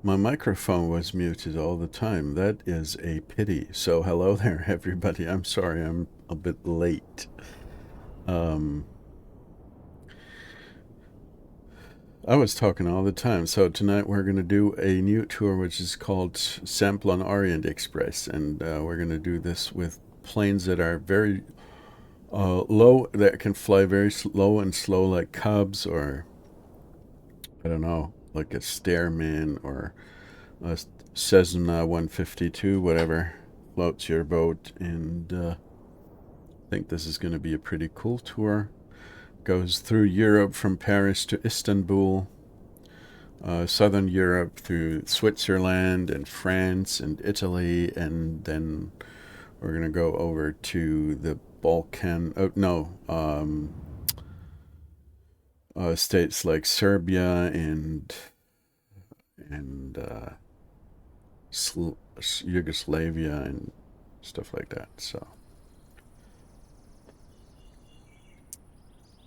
My microphone was muted all the time. That is a pity. So hello there, everybody. I'm sorry I'm a bit late. Um, I was talking all the time. So tonight we're going to do a new tour which is called Simplon Orient Express. And we're going to do this with planes that are very low, that can fly very low and slow like Cubs or, I don't know, like a Stairman or a Cessna 152, whatever floats your boat. And I think this is going to be a pretty cool tour. Goes through Europe from Paris to Istanbul, southern Europe through Switzerland and France and Italy, and then we're going to go over to the Balkan. Oh, no, states like Serbia and Yugoslavia and stuff like that. So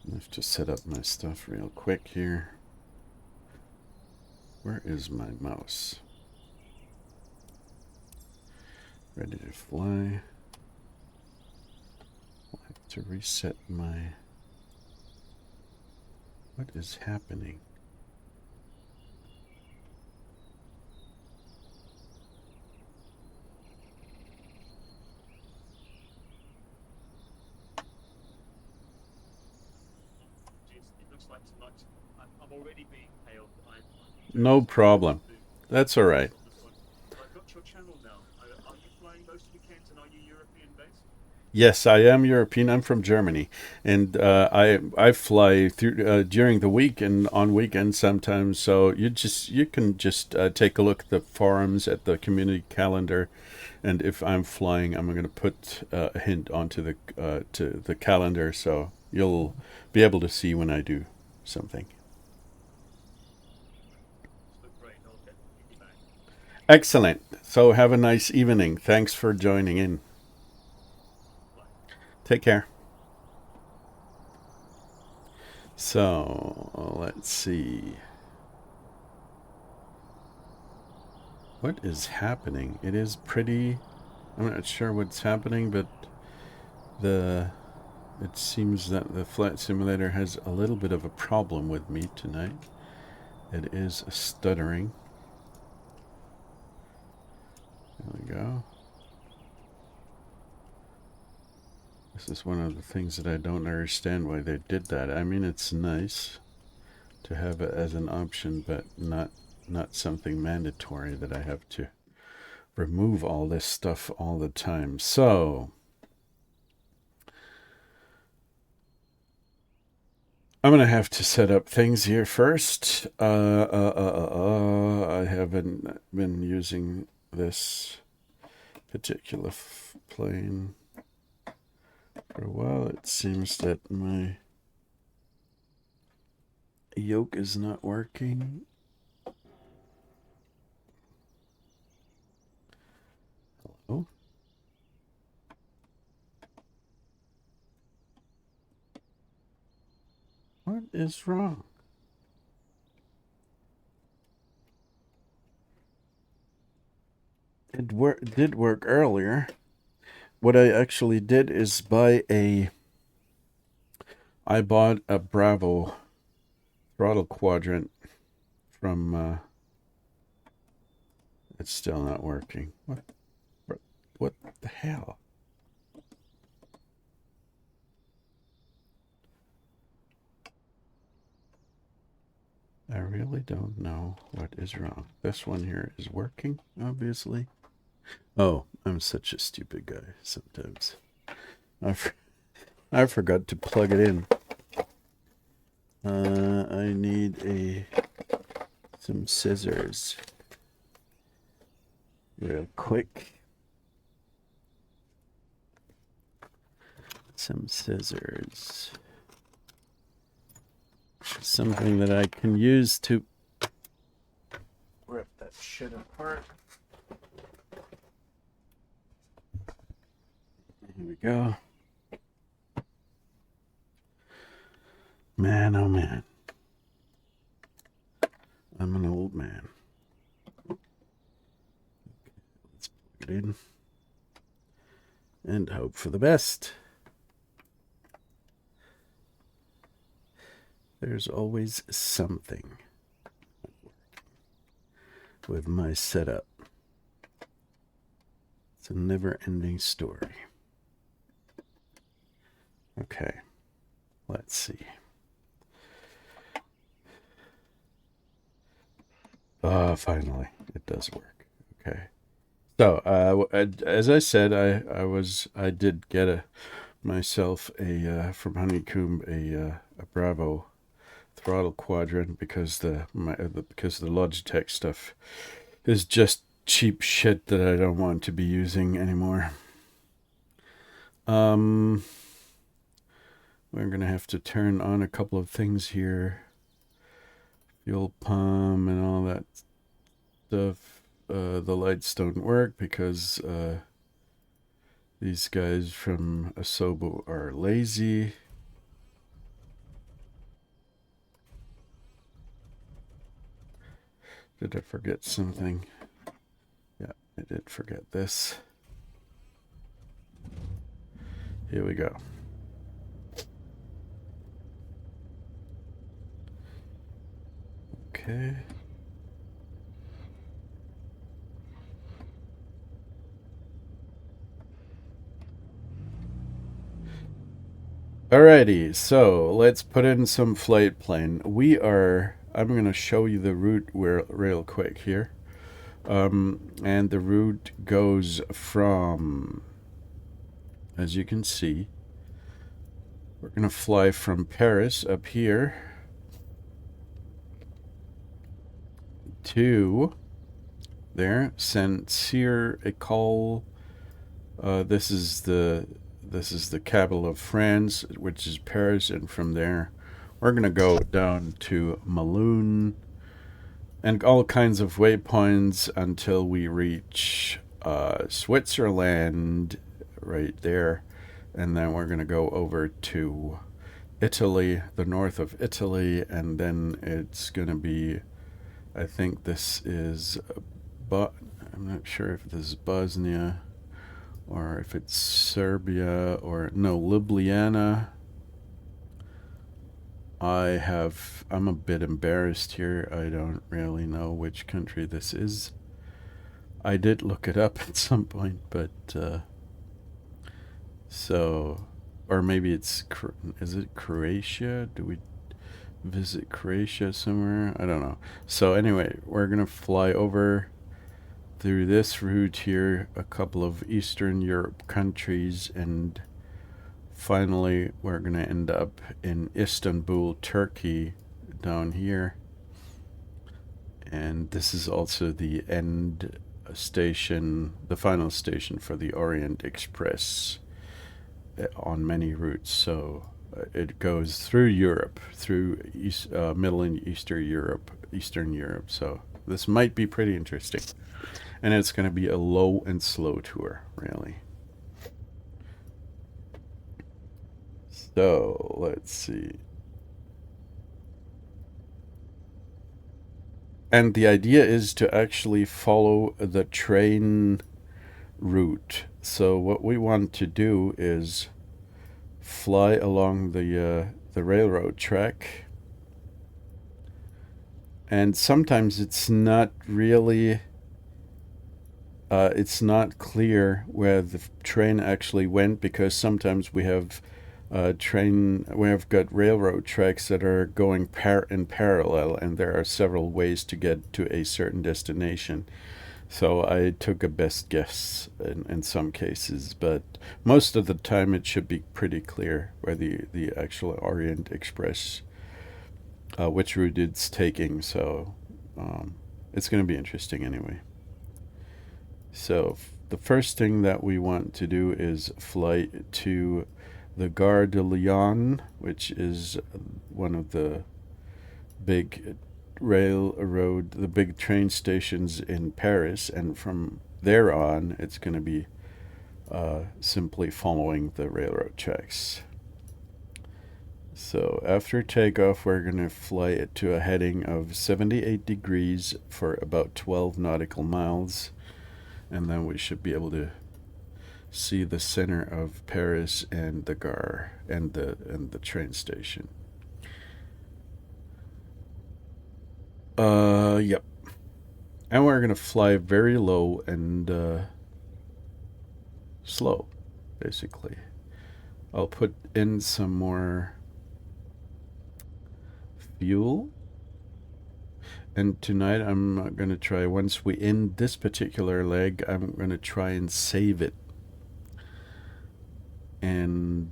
I have to set up my stuff real quick here. Where is my mouse? Ready to fly. I have to reset my... What is happening? No problem. That's all right. Yes, I am European. I'm from Germany, and I fly through during the week and on weekends sometimes. So you can just take a look at the forums at the community calendar, and if I'm flying, I'm going to put a hint onto the to the calendar, so you'll be able to see when I do something. Excellent. So have a nice evening. Thanks for joining in. Take care. So let's see. What is happening? It is pretty. I'm not sure what's happening, but the it seems that the flight simulator has a little bit of a problem with me tonight. It is stuttering. There we go. This is one of the things that I don't understand why they did that. I mean, it's nice to have it as an option, but not something mandatory that I have to remove all this stuff all the time. So I'm gonna have to set up things here first. I haven't been using this particular plane for a while. It seems that my yoke is not working. Hello? What is wrong? It did work earlier. What I actually did is I bought a Bravo Throttle Quadrant from it's still not working. What the hell? I really don't know what is wrong. This one here is working, obviously. Oh, I'm such a stupid guy sometimes. I forgot to plug it in. I need some scissors real quick. Some scissors. Something that I can use to rip that shit apart. Here we go. Man, oh man. I'm an old man. it in and hope for the best. There's always something with my setup. It's a never-ending story. Okay, let's see. Finally, it does work. Okay. So, as I said, I did get myself from Honeycomb a Bravo Throttle Quadrant because because the Logitech stuff is just cheap shit that I don't want to be using anymore. We're gonna have to turn on a couple of things here. Fuel pump and all that stuff. The lights don't work because these guys from Asobo are lazy. Did I forget something? Yeah, I did forget this. Here we go. Okay. Alrighty, so let's put in some flight plan. I'm going to show you the route real quick here. And the route goes from, as you can see, we're going to fly from Paris up here to there, St Cyr L'Ecole. This is the capital of France, which is Paris, and from there we're going to go down to Malone and all kinds of waypoints until we reach Switzerland right there, and then we're going to go over to Italy, the north of Italy, and then it's going to be, I think this is, but I'm not sure if this is Bosnia or if it's Serbia or no, Ljubljana. I'm a bit embarrassed here. I don't really know which country this is. I did look it up at some point, but so, or maybe is it Croatia? Do we visit Croatia somewhere? I don't know. So anyway, we're gonna fly over through this route here, a couple of Eastern Europe countries, and finally we're going to end up in Istanbul, Turkey, down here. And this is also the end station, the final station for the Orient Express on many routes. So it goes through Europe, through Middle and Eastern Europe. So this might be pretty interesting. And it's going to be a low and slow tour, really. So, let's see. And the idea is to actually follow the train route. So what we want to do is fly along the railroad track. And sometimes it's not really... it's not clear where the train actually went, because sometimes we have got railroad tracks that are going in parallel, and there are several ways to get to a certain destination. So I took a best guess in some cases, but most of the time it should be pretty clear where the actual Orient Express, which route it's taking. So it's going to be interesting anyway. So the first thing that we want to do is fly to the Gare de Lyon, which is one of the big the big train stations in Paris, and from there on it's going to be simply following the railroad tracks. So after takeoff, we're going to fly it to a heading of 78 degrees for about 12 nautical miles. and then we should be able to see the center of Paris and the Gare and the train station. Yep. And we're gonna fly very low and slow, basically. I'll put in some more fuel. And tonight I'm going to try, once we end this particular leg, I'm going to try and save it. And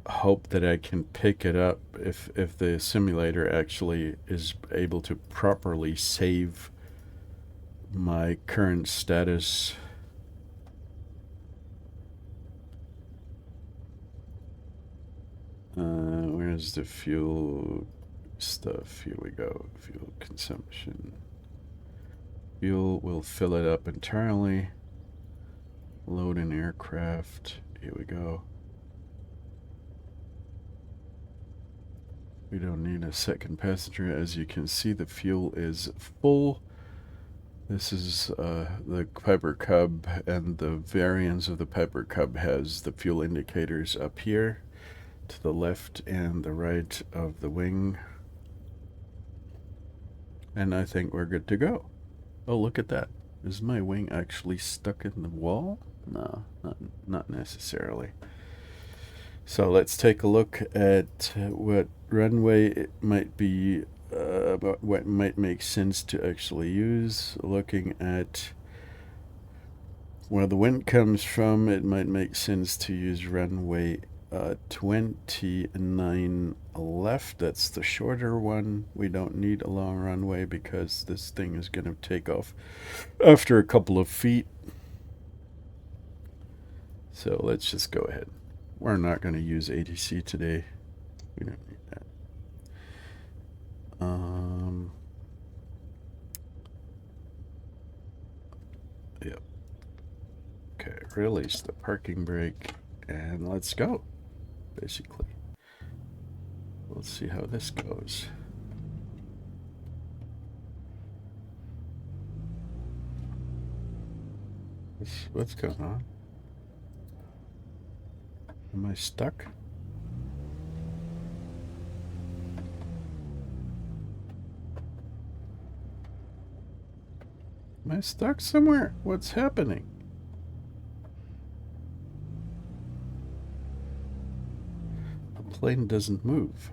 hope that I can pick it up if the simulator actually is able to properly save my current status. Where's the fuel stuff? Here we go. Fuel consumption. Fuel will fill it up entirely. Load an aircraft. Here we go. We don't need a second passenger. As you can see, the fuel is full. This is the Piper Cub, and the variants of the Piper Cub has the fuel indicators up here to the left and the right of the wing. And I think we're good to go. Oh, look at that. Is my wing actually stuck in the wall? No, not necessarily. So let's take a look at what runway it might be, what might make sense to actually use. Looking at where the wind comes from, it might make sense to use runway 29 left. That's the shorter one. We don't need a long runway because this thing is going to take off after a couple of feet. So let's just go ahead. We're not going to use ATC today. We don't need that. Yep. Okay, release the parking brake and let's go, basically. Let's see how this goes. What's going on? Am I stuck? Am I stuck somewhere? What's happening? The plane doesn't move.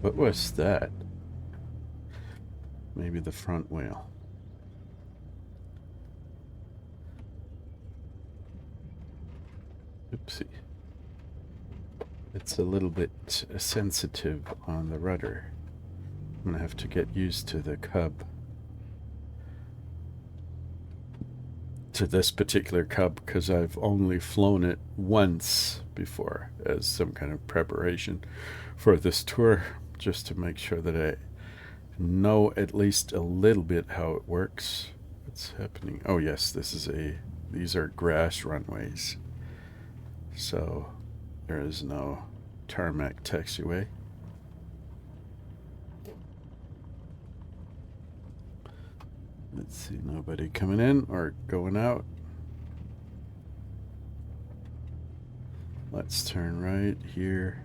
What was that? Maybe the front wheel. Oopsie. It's a little bit sensitive on the rudder. I'm gonna have to get used to the Cub. To this particular Cub, because I've only flown it once before as some kind of preparation for this tour, just to make sure that I know at least a little bit how it works. What's happening? Oh yes, these are grass runways. So there is no tarmac taxiway. Let's see, nobody coming in or going out. Let's turn right here.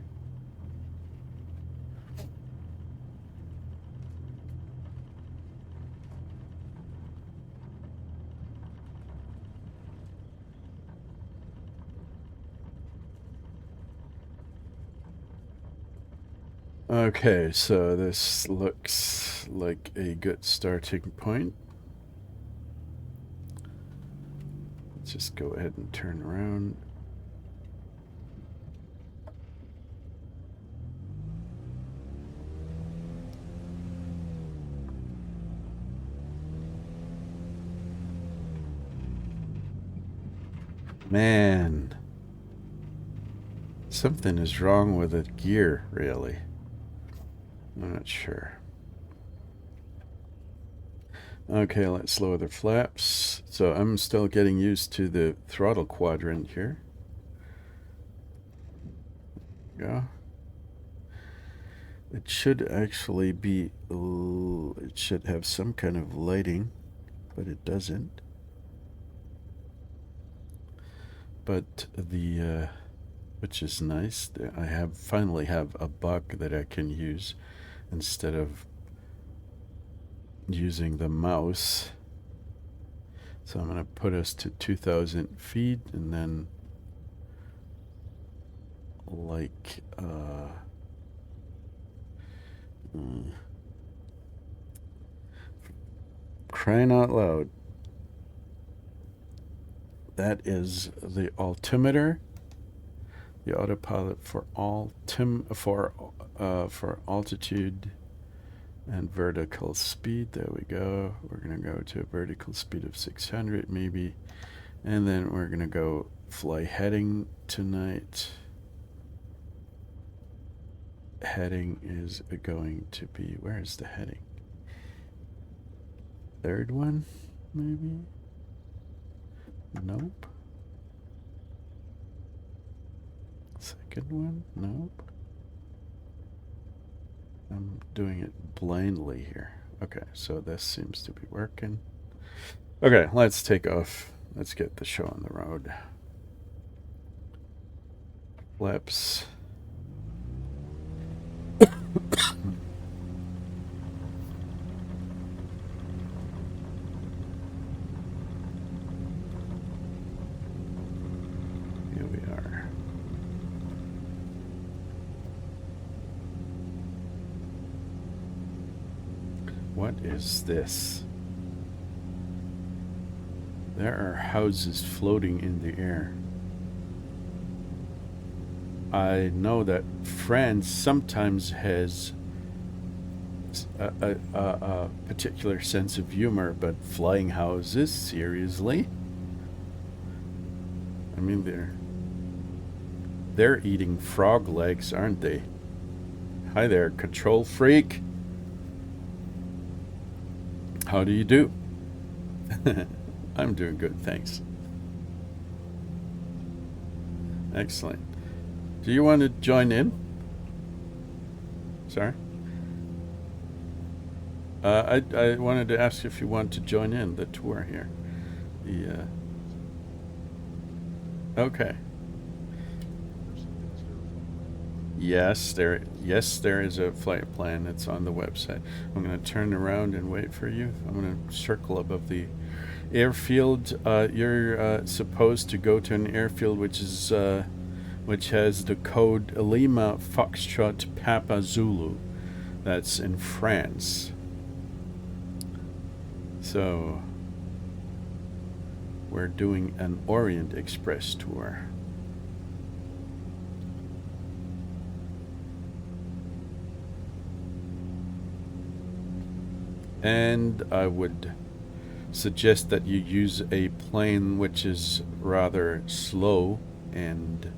Okay, so this looks like a good starting point. Let's just go ahead and turn around. Man, something is wrong with the gear, really. I'm not sure. Okay, let's lower the flaps. So I'm still getting used to the throttle quadrant here. Yeah. It should actually be, it should have some kind of lighting, but it doesn't. But the, which is nice, I finally have a bug that I can use instead of using the mouse. So I'm going to put us to 2,000 feet and then like crying out loud. That is the altimeter, the autopilot for for altitude and vertical speed. There we go. We're going to go to a vertical speed of 600 maybe. And then we're going to go fly heading tonight. Heading is going to be, where is the heading? Third one, maybe? Nope. Second one? Nope. I'm doing it blindly here. Okay, so this seems to be working. Okay, let's take off. Let's get the show on the road. Flaps. Here we are. What is this? There are houses floating in the air. I know that France sometimes has a particular sense of humor, but flying houses, seriously? I mean, they're eating frog legs, aren't they? Hi there, CtrlPhreek. How do you do? I'm doing good, thanks. Excellent. Do you want to join in? Sorry? I wanted to ask if you want to join in the tour here. Okay. Yes, there is a flight plan. It's on the website. I'm going to turn around and wait for you. I'm going to circle above the airfield. You're supposed to go to an airfield which has the code Lima Foxtrot Papa Zulu. That's in France. So we're doing an Orient Express tour. And I would suggest that you use a plane which is rather slow and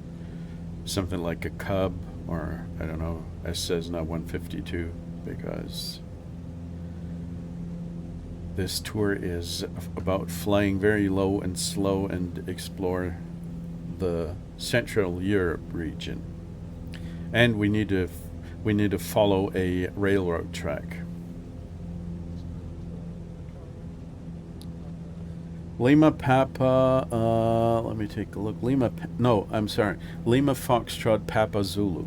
something like a Cub or, I don't know, a Cessna 152, because this tour is about flying very low and slow and explore the Central Europe region. And we need to follow a railroad track. Lima Papa, let me take a look. Lima Foxtrot Papa Zulu.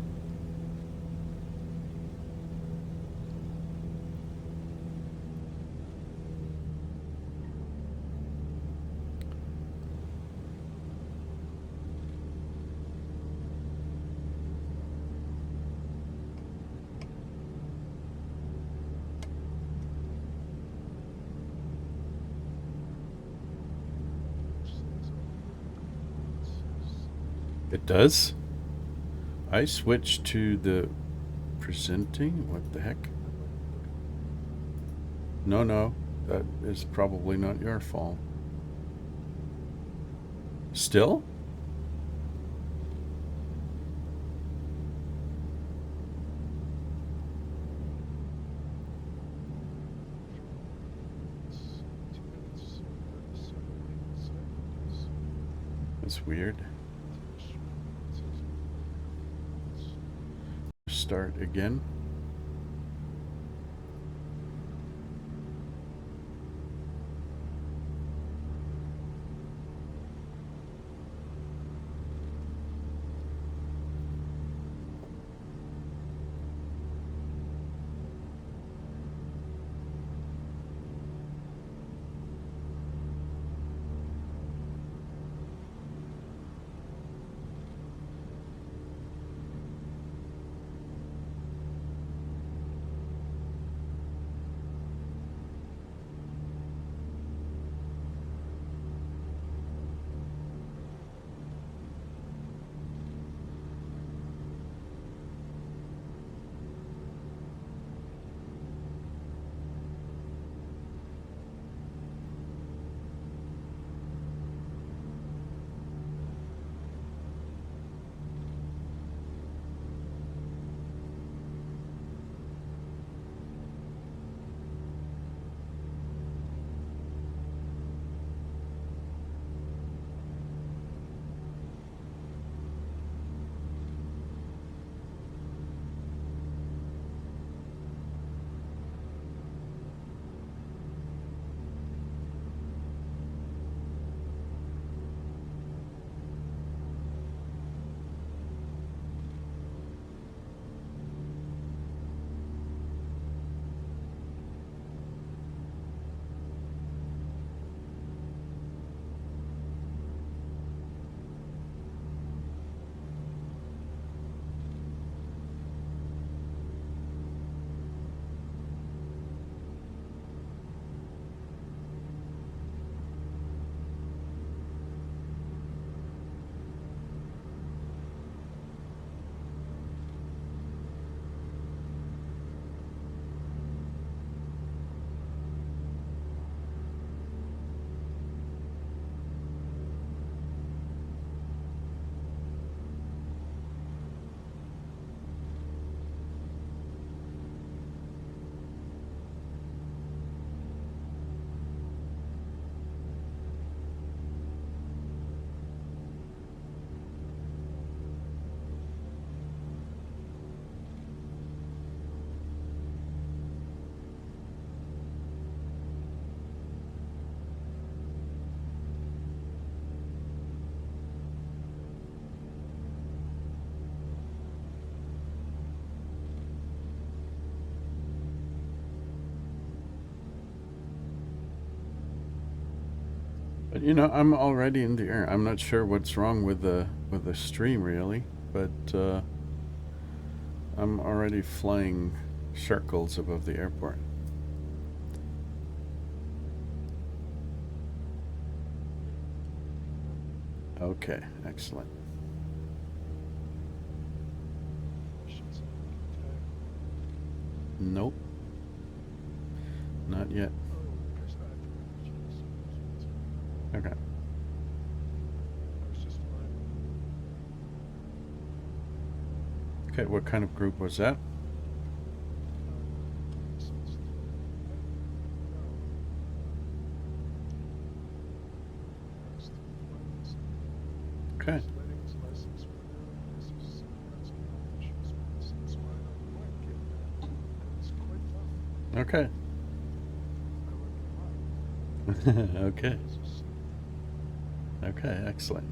It does? I switched to the presenting? What the heck? No, that is probably not your fault. Still? was weird. Start again. But you know, I'm already in the air. I'm not sure what's wrong with the stream really, but I'm already flying circles above the airport. Okay, excellent. Nope. Not yet. Okay. Okay, what kind of group was that? Okay. Okay. Okay. Okay, excellent.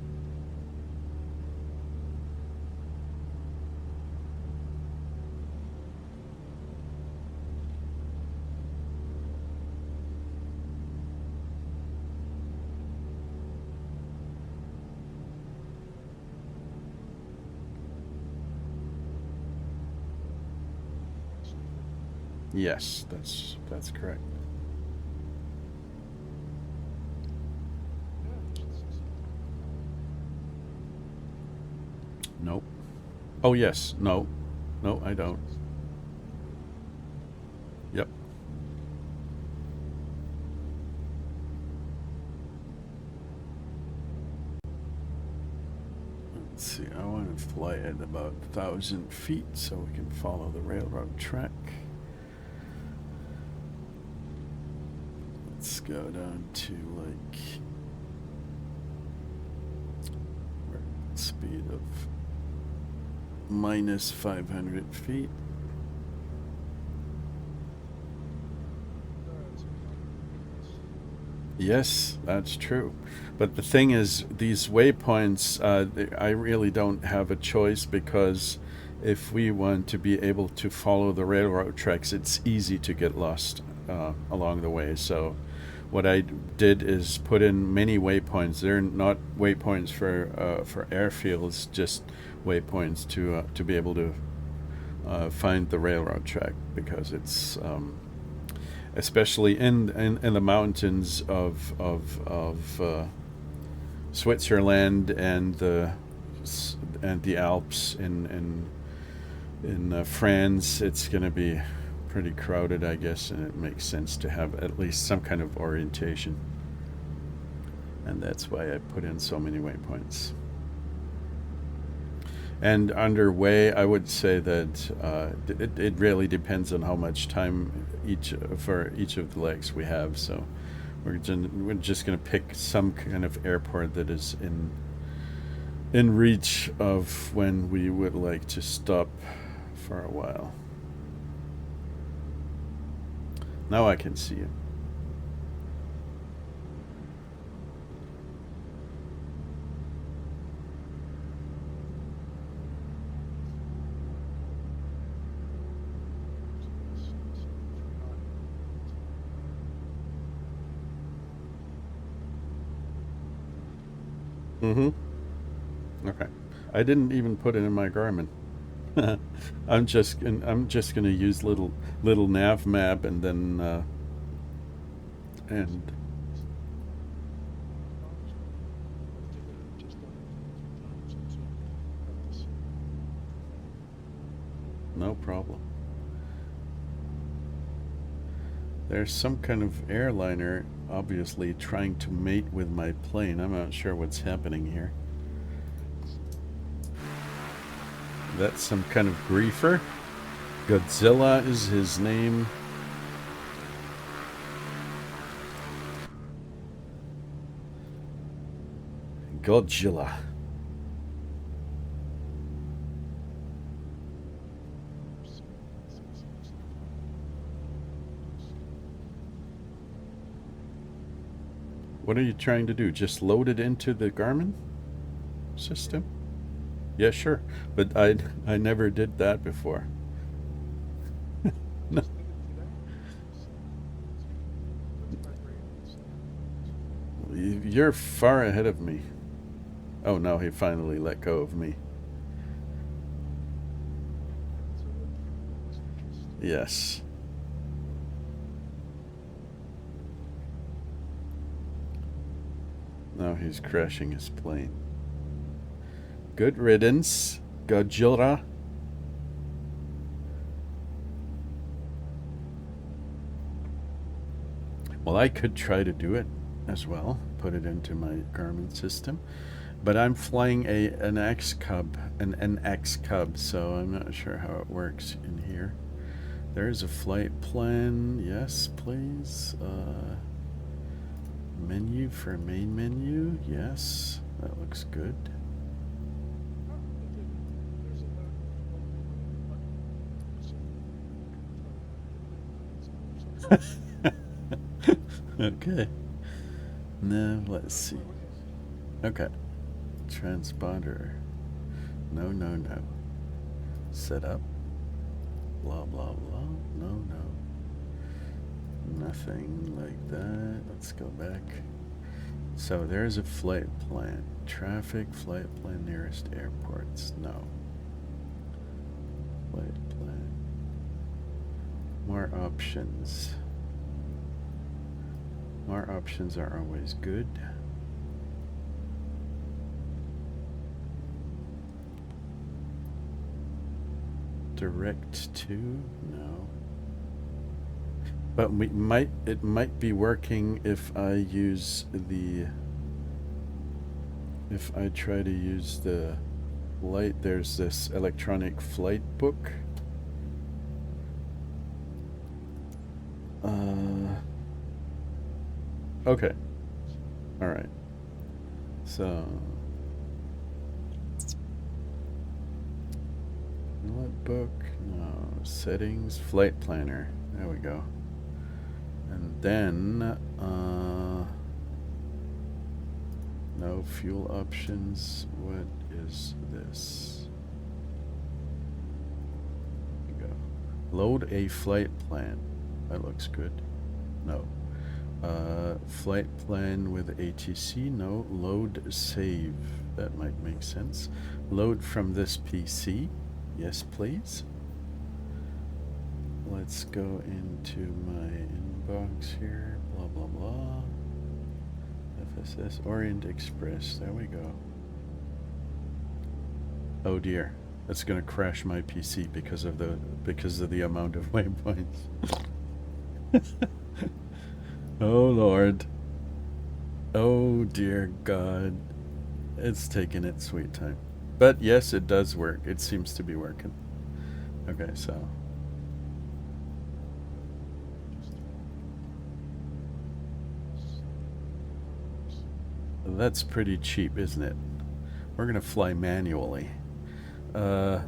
Yes, that's correct. Nope. Oh yes. No. No, I don't. Yep. Let's see. I want to fly at about 1,000 feet so we can follow the railroad track. Let's go down to like speed of minus 500 feet. Yes, that's true. But the thing is, these waypoints, I really don't have a choice, because if we want to be able to follow the railroad tracks, it's easy to get lost along the way. So what I did is put in many waypoints. They're not waypoints for airfields, just waypoints to be able to find the railroad track, because it's especially in the mountains of Switzerland and the Alps in France. It's going to be pretty crowded, I guess, and it makes sense to have at least some kind of orientation. And that's why I put in so many waypoints. And underway, I would say that it really depends on how much time for each of the legs we have. So we're just going to pick some kind of airport that is in reach of when we would like to stop for a while. Now I can see you. Mm-hmm. Okay. I didn't even put it in my Garmin. I'm just gonna use little nav map, and then and no problem. There's some kind of airliner obviously trying to mate with my plane. I'm not sure what's happening here. That's some kind of griefer. Godzilla is his name. Godzilla. What are you trying to do? Just load it into the Garmin system? Yeah, sure. But I never did that before. No. You're far ahead of me. Oh no, he finally let go of me. Yes. Now he's crashing his plane. Good riddance, Godzilla. Well, I could try to do it as well, put it into my Garmin system, but I'm flying an NXCub, so I'm not sure how it works in here. There's a flight plan. Yes, please. Menu for main menu. Yes, that looks good. Okay. Now let's see. Okay. Transponder. No. Set up. Blah blah blah. No. Nothing like that. Let's go back. So there's a flight plan. Traffic, flight plan, nearest airports. No. Flight plan. More options. More options are always good. Direct to? No. But it might be working if I try to use the light. There's this electronic flight book. Okay. All right. So What book? No. Settings, flight planner. There we go. And then, no fuel options. What is this? There we go. Load a flight plan. That looks good. No. Flight plan with ATC. No. Load save. That might make sense. Load from this PC. Yes, please. Let's go into my inbox here. Blah, blah, blah. FSS Orient Express. There we go. Oh dear. That's going to crash my PC because of the amount of waypoints. Oh Lord. Oh dear God. It's taking its sweet time. But yes, it does work. It seems to be working. Okay, so that's pretty cheap, isn't it? We're gonna fly manually. Yeah,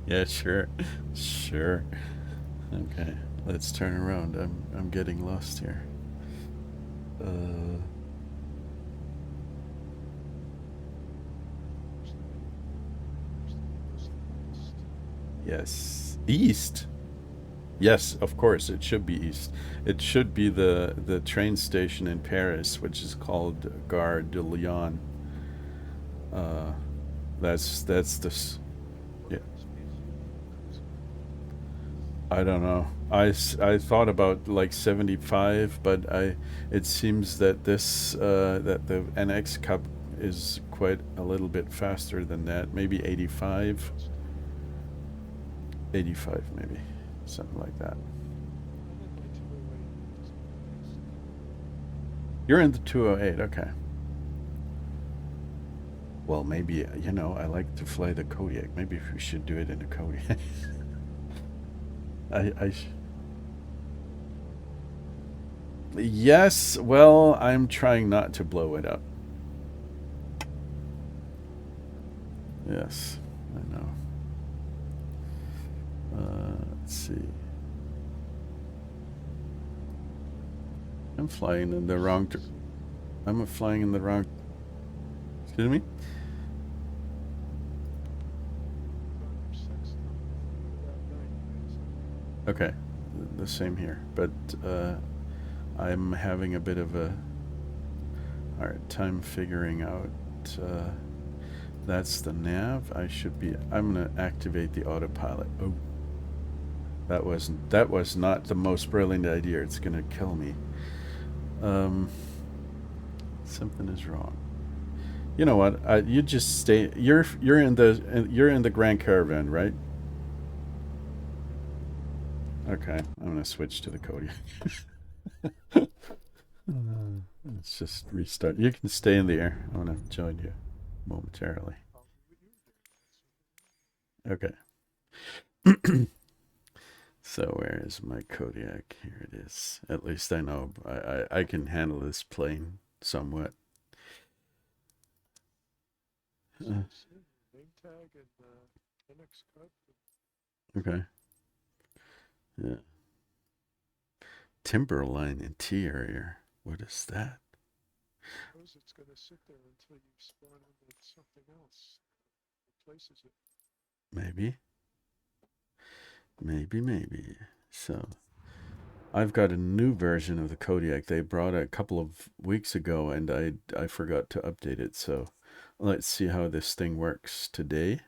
yeah, sure. Sure. Okay, let's turn around. I'm getting lost here. Yes. East? Yes, of course, it should be east. It should be the train station in Paris, which is called Gare de Lyon. That's this. Yeah. I don't know. I thought about like 75, but it seems that that the NXCub is quite a little bit faster than that. Maybe 85. 85 maybe. Something like that. You're in the 208, okay. Well, maybe, I like to fly the Kodiak. Maybe we should do it in a Kodiak. I Yes, well, I'm trying not to blow it up. Yes, I know. Let's see. I'm flying in the wrong... I'm flying in the wrong... Excuse me? Okay, the same here, but I'm having a bit of a hard time figuring out. That's the nav. I'm gonna activate the autopilot. Oh, that was not the most brilliant idea. It's gonna kill me. Something is wrong. You know what? You just stay. You're in the Grand Caravan, right? Okay, I'm gonna switch to the Kodiak. Let's just restart. You can stay in the air. I'm gonna join you momentarily. Okay. So where is my Kodiak? Here it is. At least I know I can handle this plane somewhat. Okay. Yeah. Timberline interior. What is that? Suppose it's going to sit there until you spawn in with something else. Replaces it. Maybe. Maybe. So, I've got a new version of the Kodiak. They brought it a couple of weeks ago, and I forgot to update it. So, let's see how this thing works today.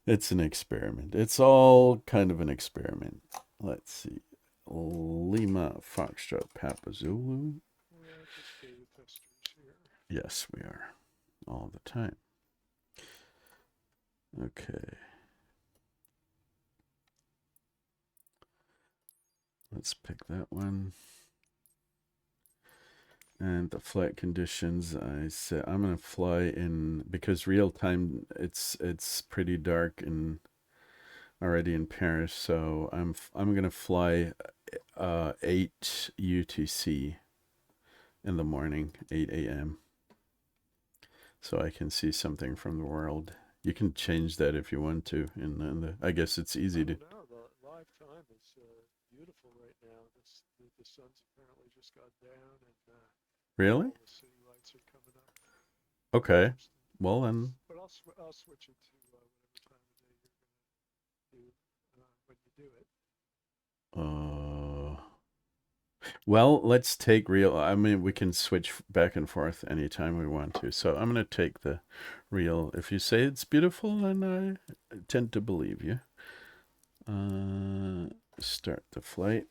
It's an experiment. It's all kind of an experiment. Let's see. Lima Foxtrot Papa Zulu. Yes, we are. All the time. Okay. Let's pick that one. And the flight conditions, I said I'm gonna fly in, because real time it's pretty dark and already in Paris, so I'm gonna fly 8 UTC in the morning, 8 a.m. so I can see something from the world. You can change that if you want to. In the I guess it's easy to. No, the live time is beautiful right now. The sun's apparently just got down, and Really? all the city lights are coming up. Okay. Interesting. Well then. But I'll switch it to whatever time of day you're gonna do when you do it. Uh. Well, let's take real. I mean, we can switch back and forth anytime we want to. So I'm gonna take the real. If you say it's beautiful, then I tend to believe you. Start the flight.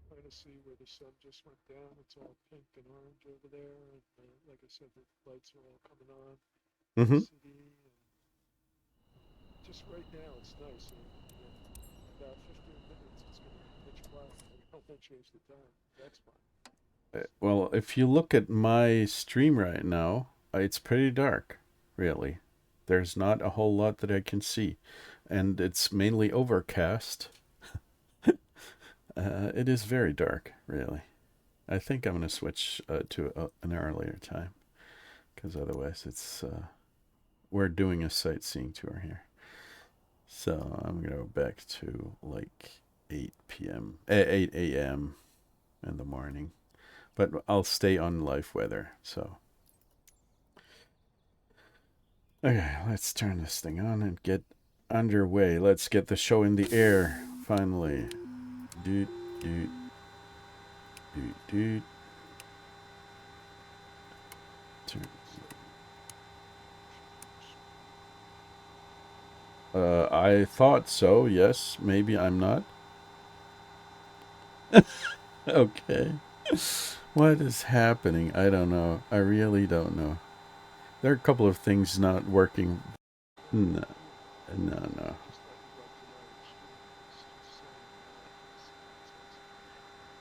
Kind of see where the sun just went down. It's all pink and orange over there, and like I said, the lights are all coming on. The Mm-hmm. city, and just right now it's nice. In about 15 minutes, it's going to be pitch black. I won't change the time. That's fine. Well, if you look at my stream right now, it's pretty dark, really. There's not a whole lot that I can see, and it's mainly overcast. It is very dark, really. I think I'm going to switch to an earlier time, because otherwise we're doing a sightseeing tour here. So I'm going to go back to like 8 p.m., 8 a.m. in the morning. But I'll stay on live weather, so. Okay, let's turn this thing on and get underway. Let's get the show in the air, finally. Doot, doot, doot, doot. Turn. I thought so, yes. Maybe I'm not. Okay. What is happening? I don't know. I really don't know. There are a couple of things not working. No, no.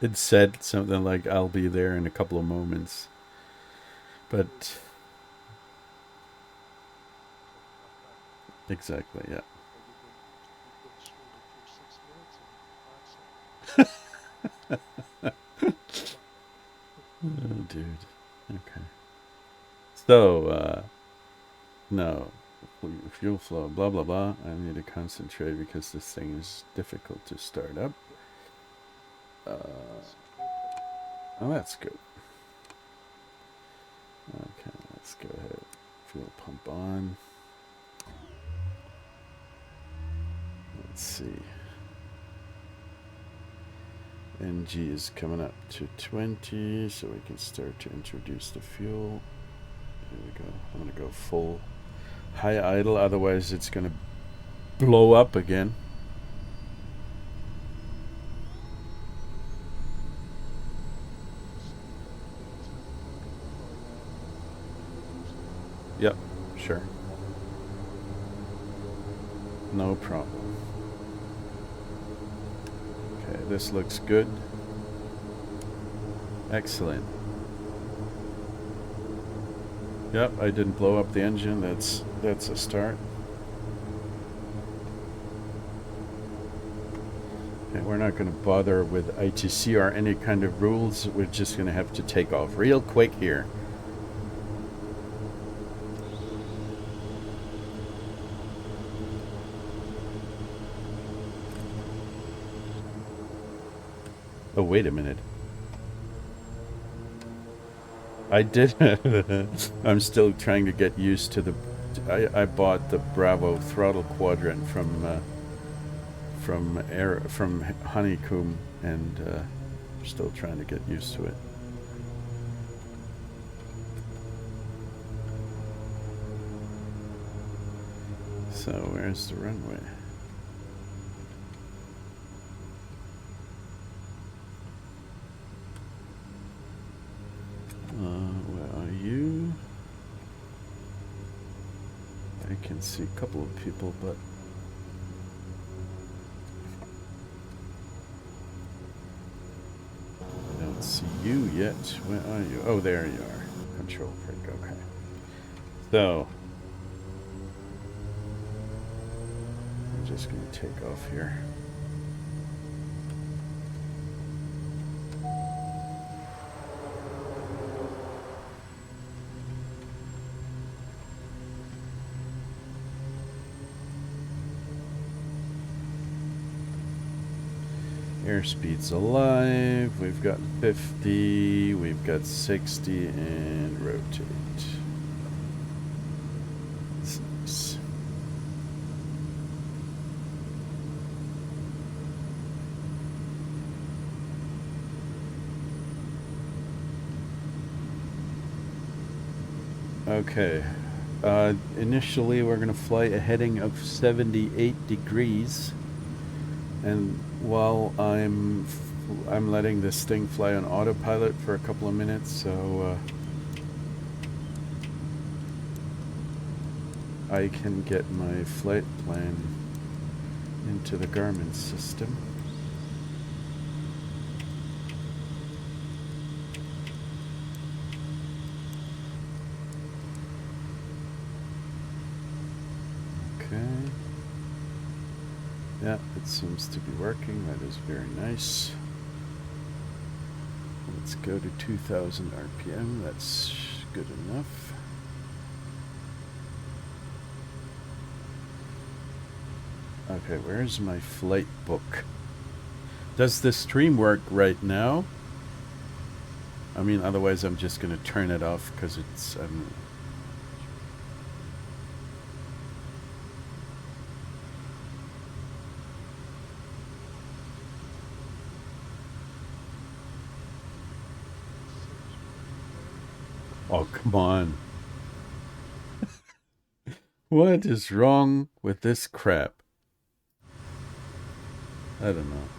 It said something like, I'll be there in a couple of moments. But. Exactly, yeah. Oh, dude. Okay. So, no. Fuel flow, blah, blah, blah. I need to concentrate because this thing is difficult to start up. Oh, that's good. Okay, let's go ahead. Fuel pump on. Let's see. NG is coming up to 20, so we can start to introduce the fuel. Here we go. I'm going to go full high idle, otherwise it's going to blow up again. Yep, sure. No problem. Okay, this looks good. Excellent. Yep, I didn't blow up the engine. That's a start. Okay, we're not going to bother with ITC or any kind of rules. We're just going to have to take off real quick here. Oh, wait a minute. I did. I'm still trying to get used to the. I bought the Bravo Throttle Quadrant from Honeycomb, and still trying to get used to it. So where's the runway? Where are you? I can see a couple of people, but I don't see you yet. Where are you? Oh, there you are. CtrlPhreek, okay. So, I'm just going to take off here. Airspeed's alive. We've got 50, we've got 60, and rotate. That's nice. Okay. Initially, we're going to fly a heading of 78 degrees. And while I'm letting this thing fly on autopilot for a couple of minutes, so I can get my flight plan into the Garmin system. Okay. Yeah, it seems to be working. That is very nice. Let's go to 2000 RPM. That's good enough. Okay, where's my flight book? Does the stream work right now? I mean, otherwise I'm just going to turn it off because it's... Oh, come on. What is wrong with this crap? I don't know.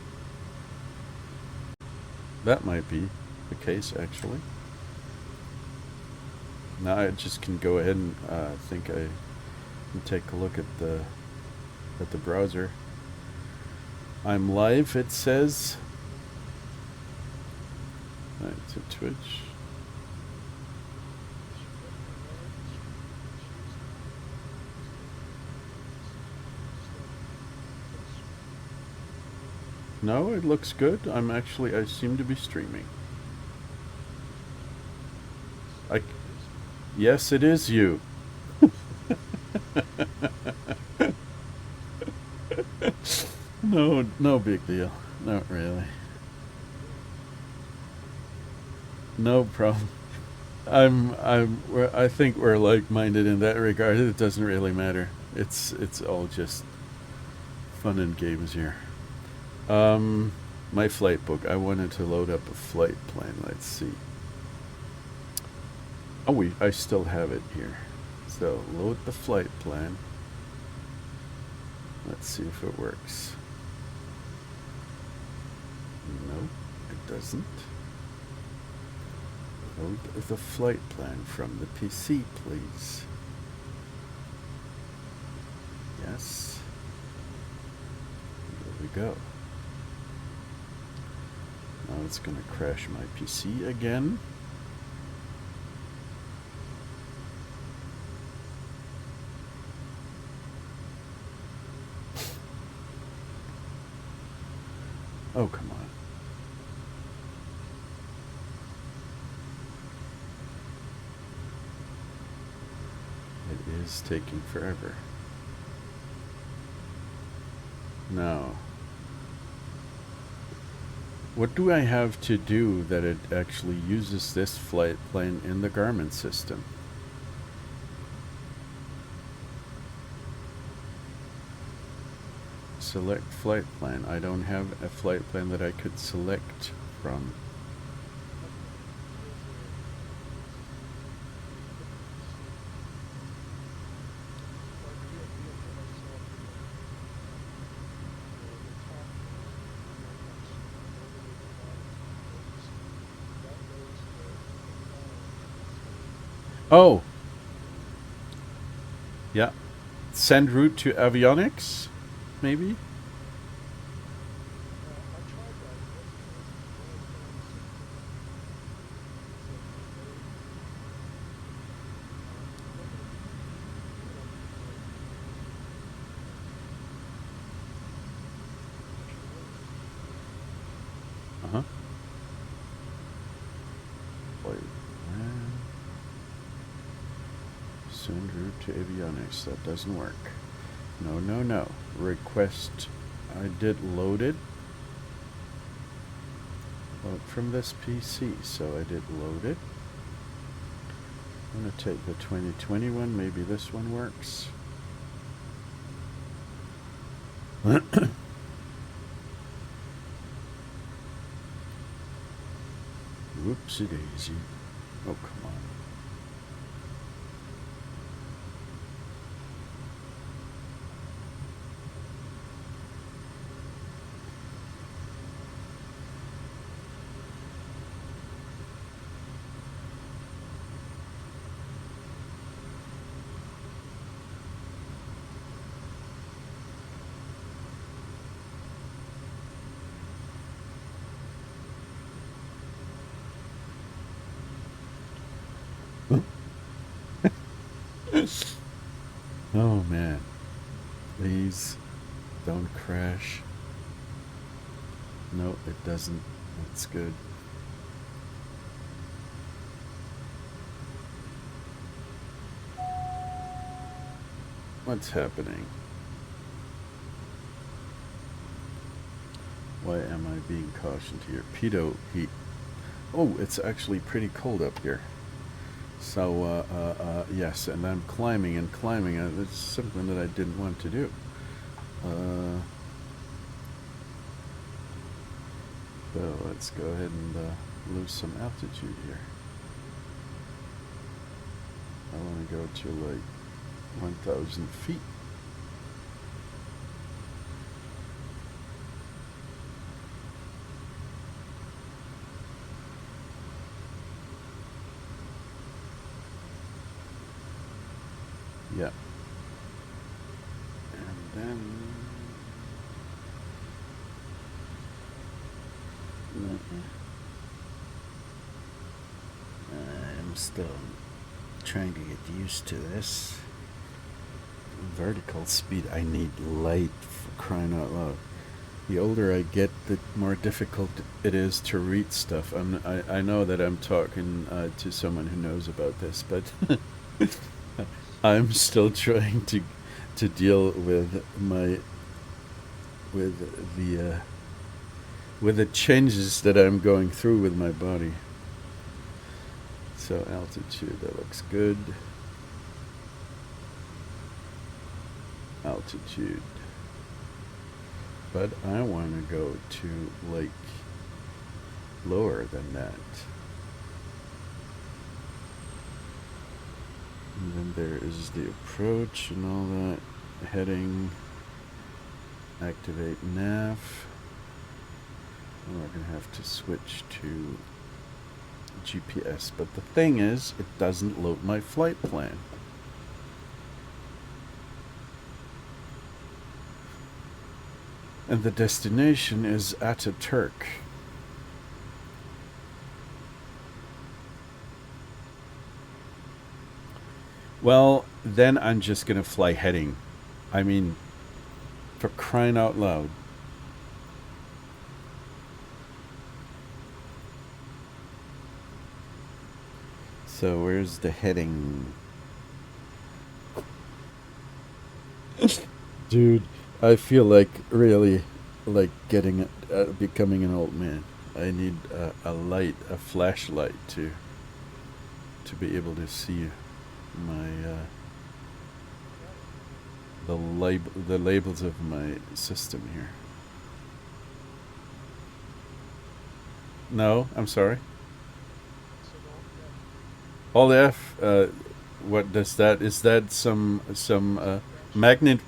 That might be the case, actually. Now I just can go ahead and think I can take a look at the browser. I'm live, it says. Right, to Twitch. No, it looks good. I seem to be streaming. Yes, it is you. No big deal. Not really. No problem. I think we're like-minded in that regard. It doesn't really matter. It's all just fun and games here. My flight book. I wanted to load up a flight plan. Let's see. Oh, I still have it here. So load the flight plan. Let's see if it works. No, it doesn't. Load the flight plan from the PC, please. Yes. There we go. Now it's going to crash my PC again. Oh, come on. It is taking forever. Now, what do I have to do that it actually uses this flight plane in the Garmin system? Select flight plan. I don't have a flight plan that I could select from. Oh, yeah. Send route to avionics, maybe? Send route to avionics. That doesn't work. No, no, no. Request. I did load it. Load from this PC, so I did load it. I'm going to take the 2021. Maybe this one works. Whoopsie daisy. Oh, come on. Oh man, please don't crash. No, it doesn't. That's good. What's happening? Why am I being cautioned here? Pedo heat. Oh, it's actually pretty cold up here. So, yes, and I'm climbing and climbing. It's something that I didn't want to do. So let's go ahead and lose some altitude here. I want to go to like 1,000 feet. Yeah. And then I'm still trying to get used to this. Vertical speed, I need light, for crying out loud. The older I get, the more difficult it is to read stuff. I know that I'm talking to someone who knows about this, but I'm still trying to deal with the changes that I'm going through with my body. So altitude, that looks good. Altitude. But I want to go to like lower than that. And then there is the approach and all that. Heading. Activate nav. And we're going to have to switch to GPS. But the thing is, it doesn't load my flight plan. And the destination is Ataturk. Well, then I'm just going to fly heading. I mean, for crying out loud. So where's the heading? Dude, I feel like really like getting becoming an old man. I need a light, a flashlight to be able to see my the labels of my system here. No, I'm sorry. All F. What does that? Is that some magnet?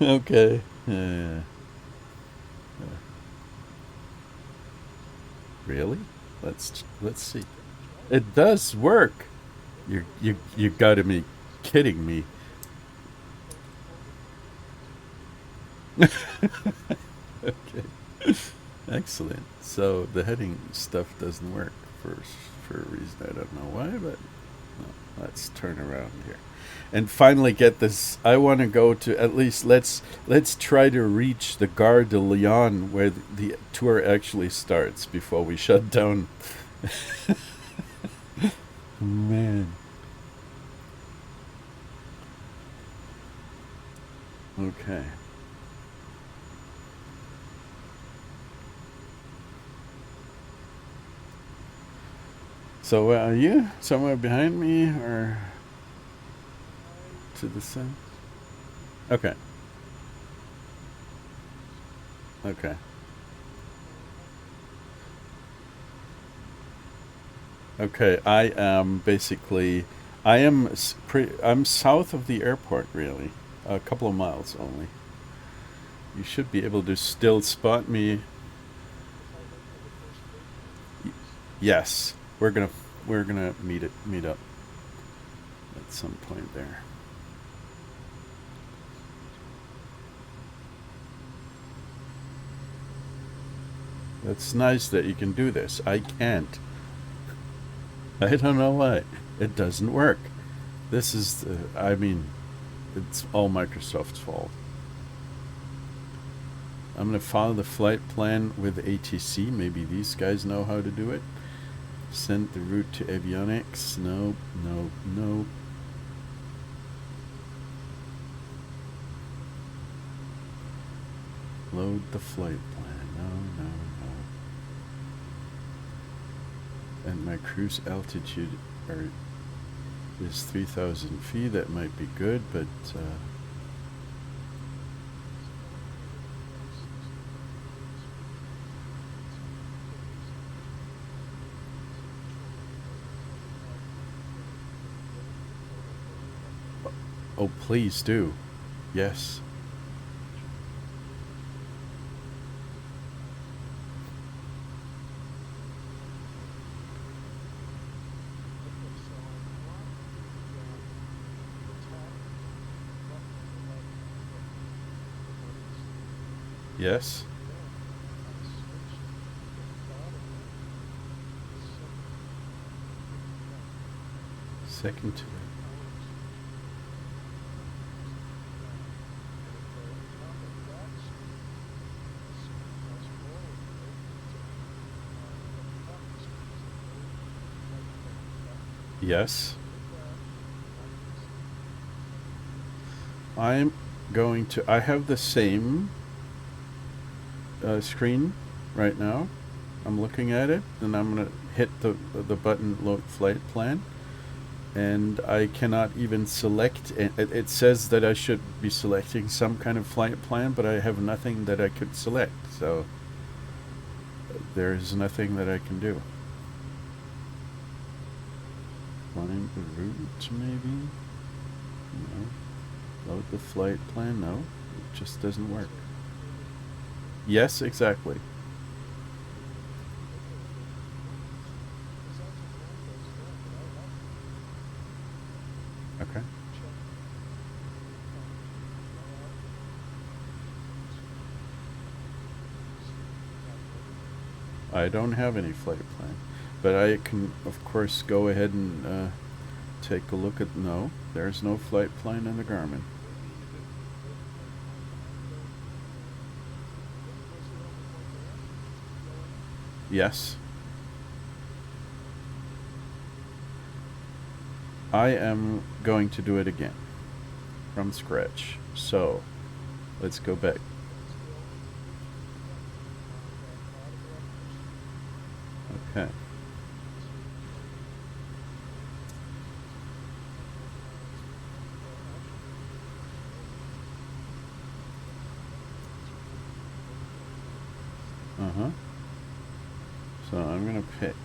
Okay. Really? Let's see. It does work. You gotta be kidding me. Okay. Excellent. So the heading stuff doesn't work for a reason I don't know why, but no, let's turn around here. And finally get this. I want to go to at least let's try to reach the Gare de Lyon where the tour actually starts before we shut down. Man. Okay. So are you somewhere behind me or to the side? Okay. Okay. Okay. I am basically. I'm south of the airport, really. A couple of miles only. You should be able to still spot me. Yes, we're gonna meet up at some point there. It's nice that you can do this. I can't. I don't know why. It doesn't work. This is, I mean, it's all Microsoft's fault. I'm going to follow the flight plan with ATC. Maybe these guys know how to do it. Send the route to avionics. No, no, no. Load the flight plan. No, no, no. And my cruise altitude is 3,000 feet. That might be good, but oh, please do. Yes. Yes. Second to it. Yes. I'm going to. I have the same screen right now. I'm looking at it, and I'm gonna hit the button load flight plan, and I cannot even select. It says that I should be selecting some kind of flight plan, but I have nothing that I could select. So there is nothing that I can do. Find the route, maybe. No. Load the flight plan. No, it just doesn't work. Yes, exactly. Okay. I don't have any flight plan, but I can, of course, go ahead and take a look at. No, there's no flight plan in the Garmin. Yes. I am going to do it again from scratch. So let's go back. Okay. Uh-huh. So I'm going to pick.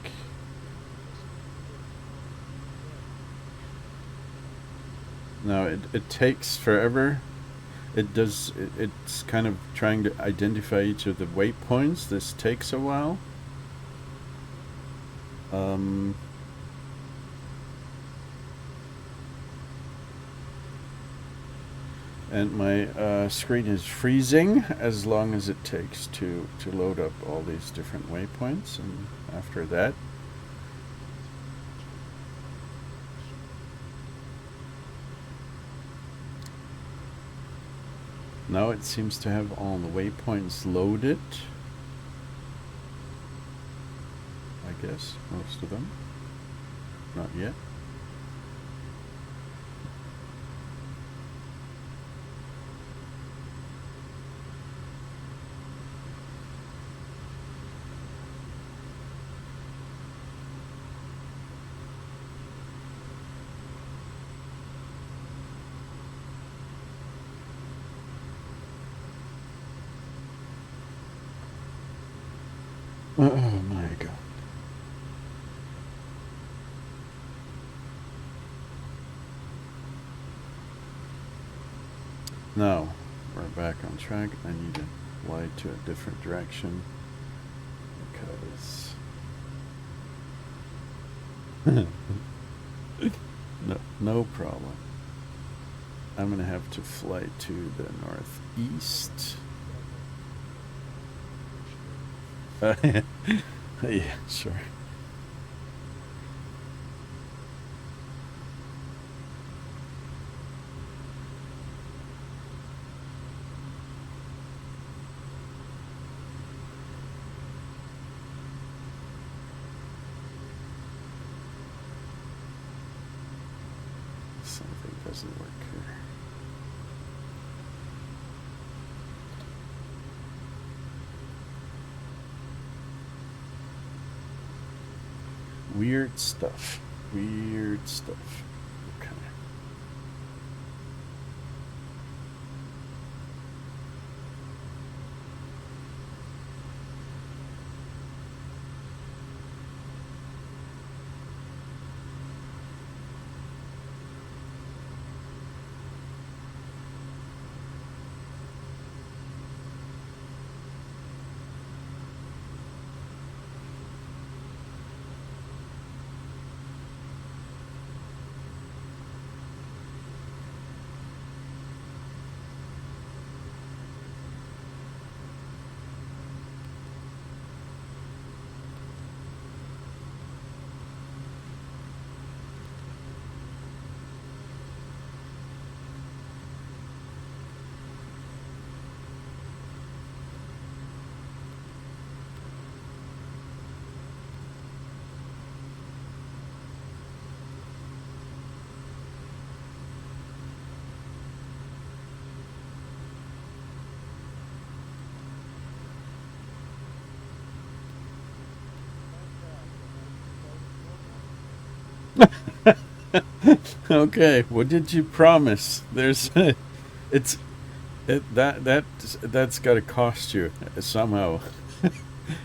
Now it takes forever. It's kind of trying to identify each of the waypoints. This takes a while. And my screen is freezing as long as it takes to load up all these different waypoints, and after that now it seems to have all the waypoints loaded. I guess most of them. Not yet. Oh my god. Now, we're back on track. I need to fly to a different direction because no problem. I'm gonna have to fly to the northeast. Yeah, sure. Something doesn't work here. Weird stuff. Weird stuff. Okay. Okay, what did you promise? There's it's that's got to cost you somehow.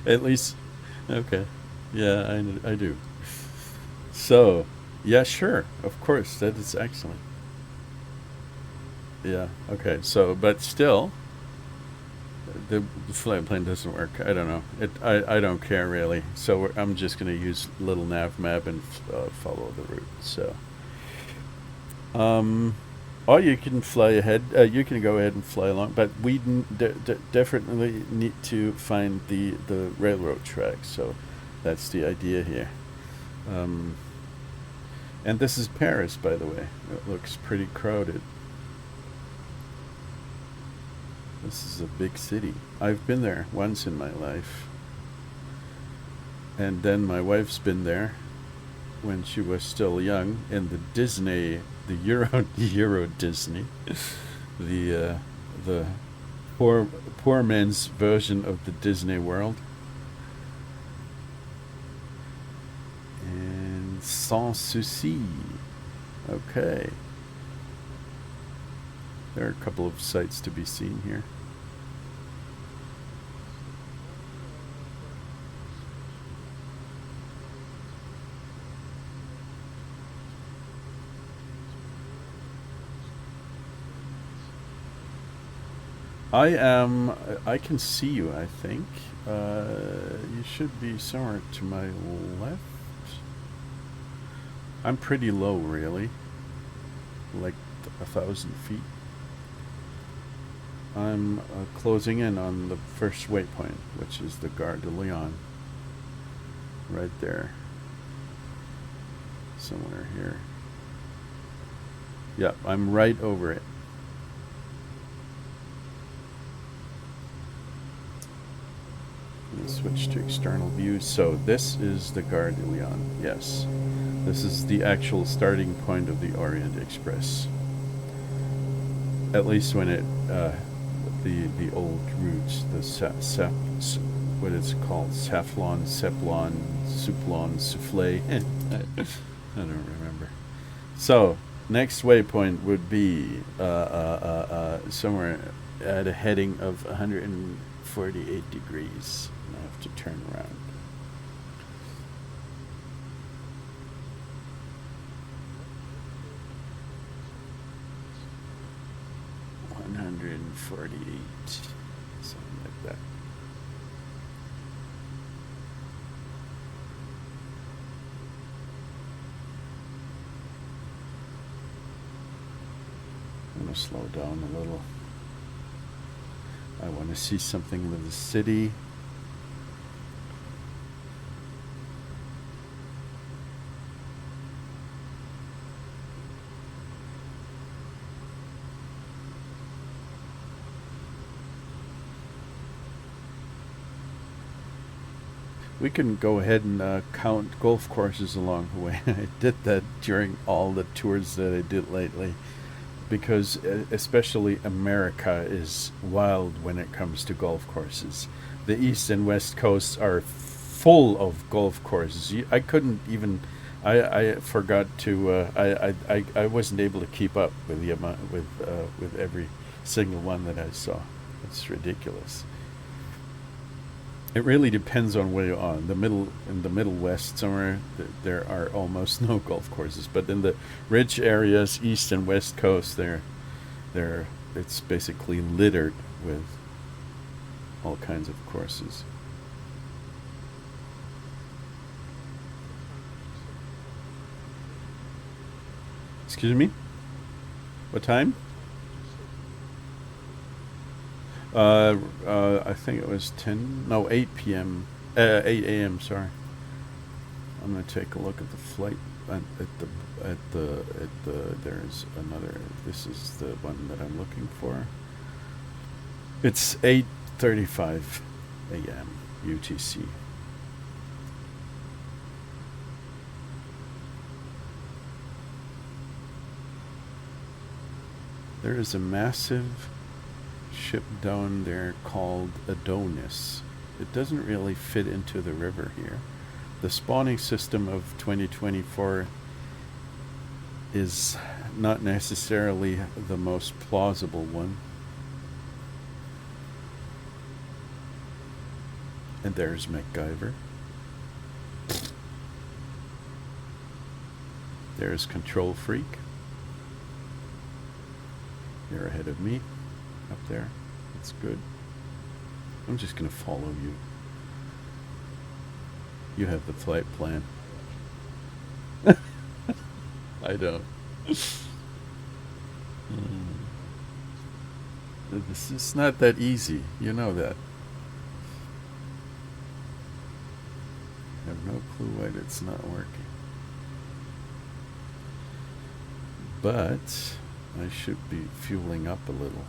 At least okay. Yeah, I do. So, yeah, sure. Of course, that is excellent. Yeah. Okay. So, but still the flight plane doesn't work. I don't know. I don't care really. So I'm just going to use little nav map and follow the route. So or you can fly ahead. You can go ahead and fly along, but we definitely need to find the railroad track. So that's the idea here. And this is Paris, by the way. It looks pretty crowded. This is a big city. I've been there once in my life. And then my wife's been there when she was still young in the Disney, the Euro Disney, the poor man's version of the Disney World. And sans souci. Okay. There are a couple of sights to be seen here. I can see you, I think. You should be somewhere to my left. I'm pretty low, really. Like 1,000 feet. I'm closing in on the first waypoint, which is the Gare de Lyon. Right there. Somewhere here. Yep, I'm right over it. Let's switch to external view. So this is the Gare de Lyon. Yes, this is the actual starting point of the Orient Express. At least when it the old routes, the what it's called, Safflon, Seplon, Souplon, Souffle. I don't remember. So next waypoint would be somewhere at a heading of 148 degrees. I have to turn around. Something like that. I'm going to slow down a little. I want to see something of the city. We can go ahead and count golf courses along the way. I did that during all the tours that I did lately, because especially America is wild when it comes to golf courses. The east and west coasts are full of golf courses. I couldn't even. I forgot to. I wasn't able to keep up with the amount with every single one that I saw. It's ridiculous. It really depends on where you are. In the middle west somewhere, there are almost no golf courses. But in the rich areas, east and west coast, it's basically littered with all kinds of courses. Excuse me? What time? I think it was 8 p.m. 8 a.m. Sorry. I'm gonna take a look at the flight there's another. This is the one that I'm looking for. It's 8:35 a.m. UTC. There is a massive ship down there called Adonis. It doesn't really fit into the river here. The spawning system of 2024 is not necessarily the most plausible one. And there's MacGyver. There's CtrlPhreek. You're ahead of me. Up there. That's good. I'm just going to follow you. You have the flight plan. I don't. This is not that easy. You know that. I have no clue why it's not working. But I should be fueling up a little.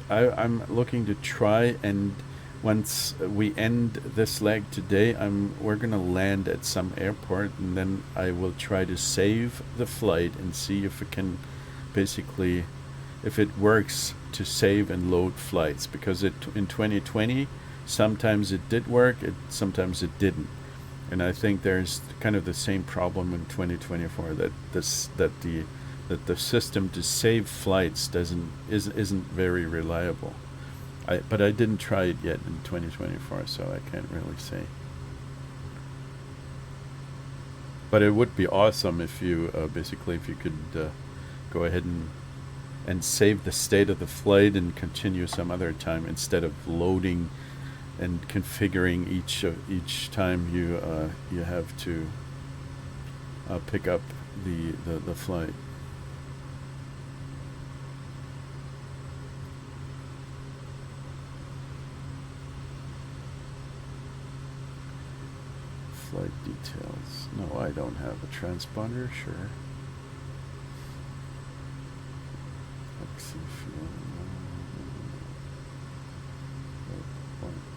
I'm looking to try, and once we end this leg today, we're gonna land at some airport, and then I will try to save the flight and see if it can, basically, if it works to save and load flights. Because in 2020, sometimes it did work, sometimes it didn't, and I think there's kind of the same problem in 2024 that the system to save flights isn't very reliable. But I didn't try it yet in 2024, so I can't really say. But it would be awesome if you if you could go ahead and save the state of the flight and continue some other time, instead of loading and configuring each time you have to pick up the flight. Flight details. No, I don't have a transponder. Sure.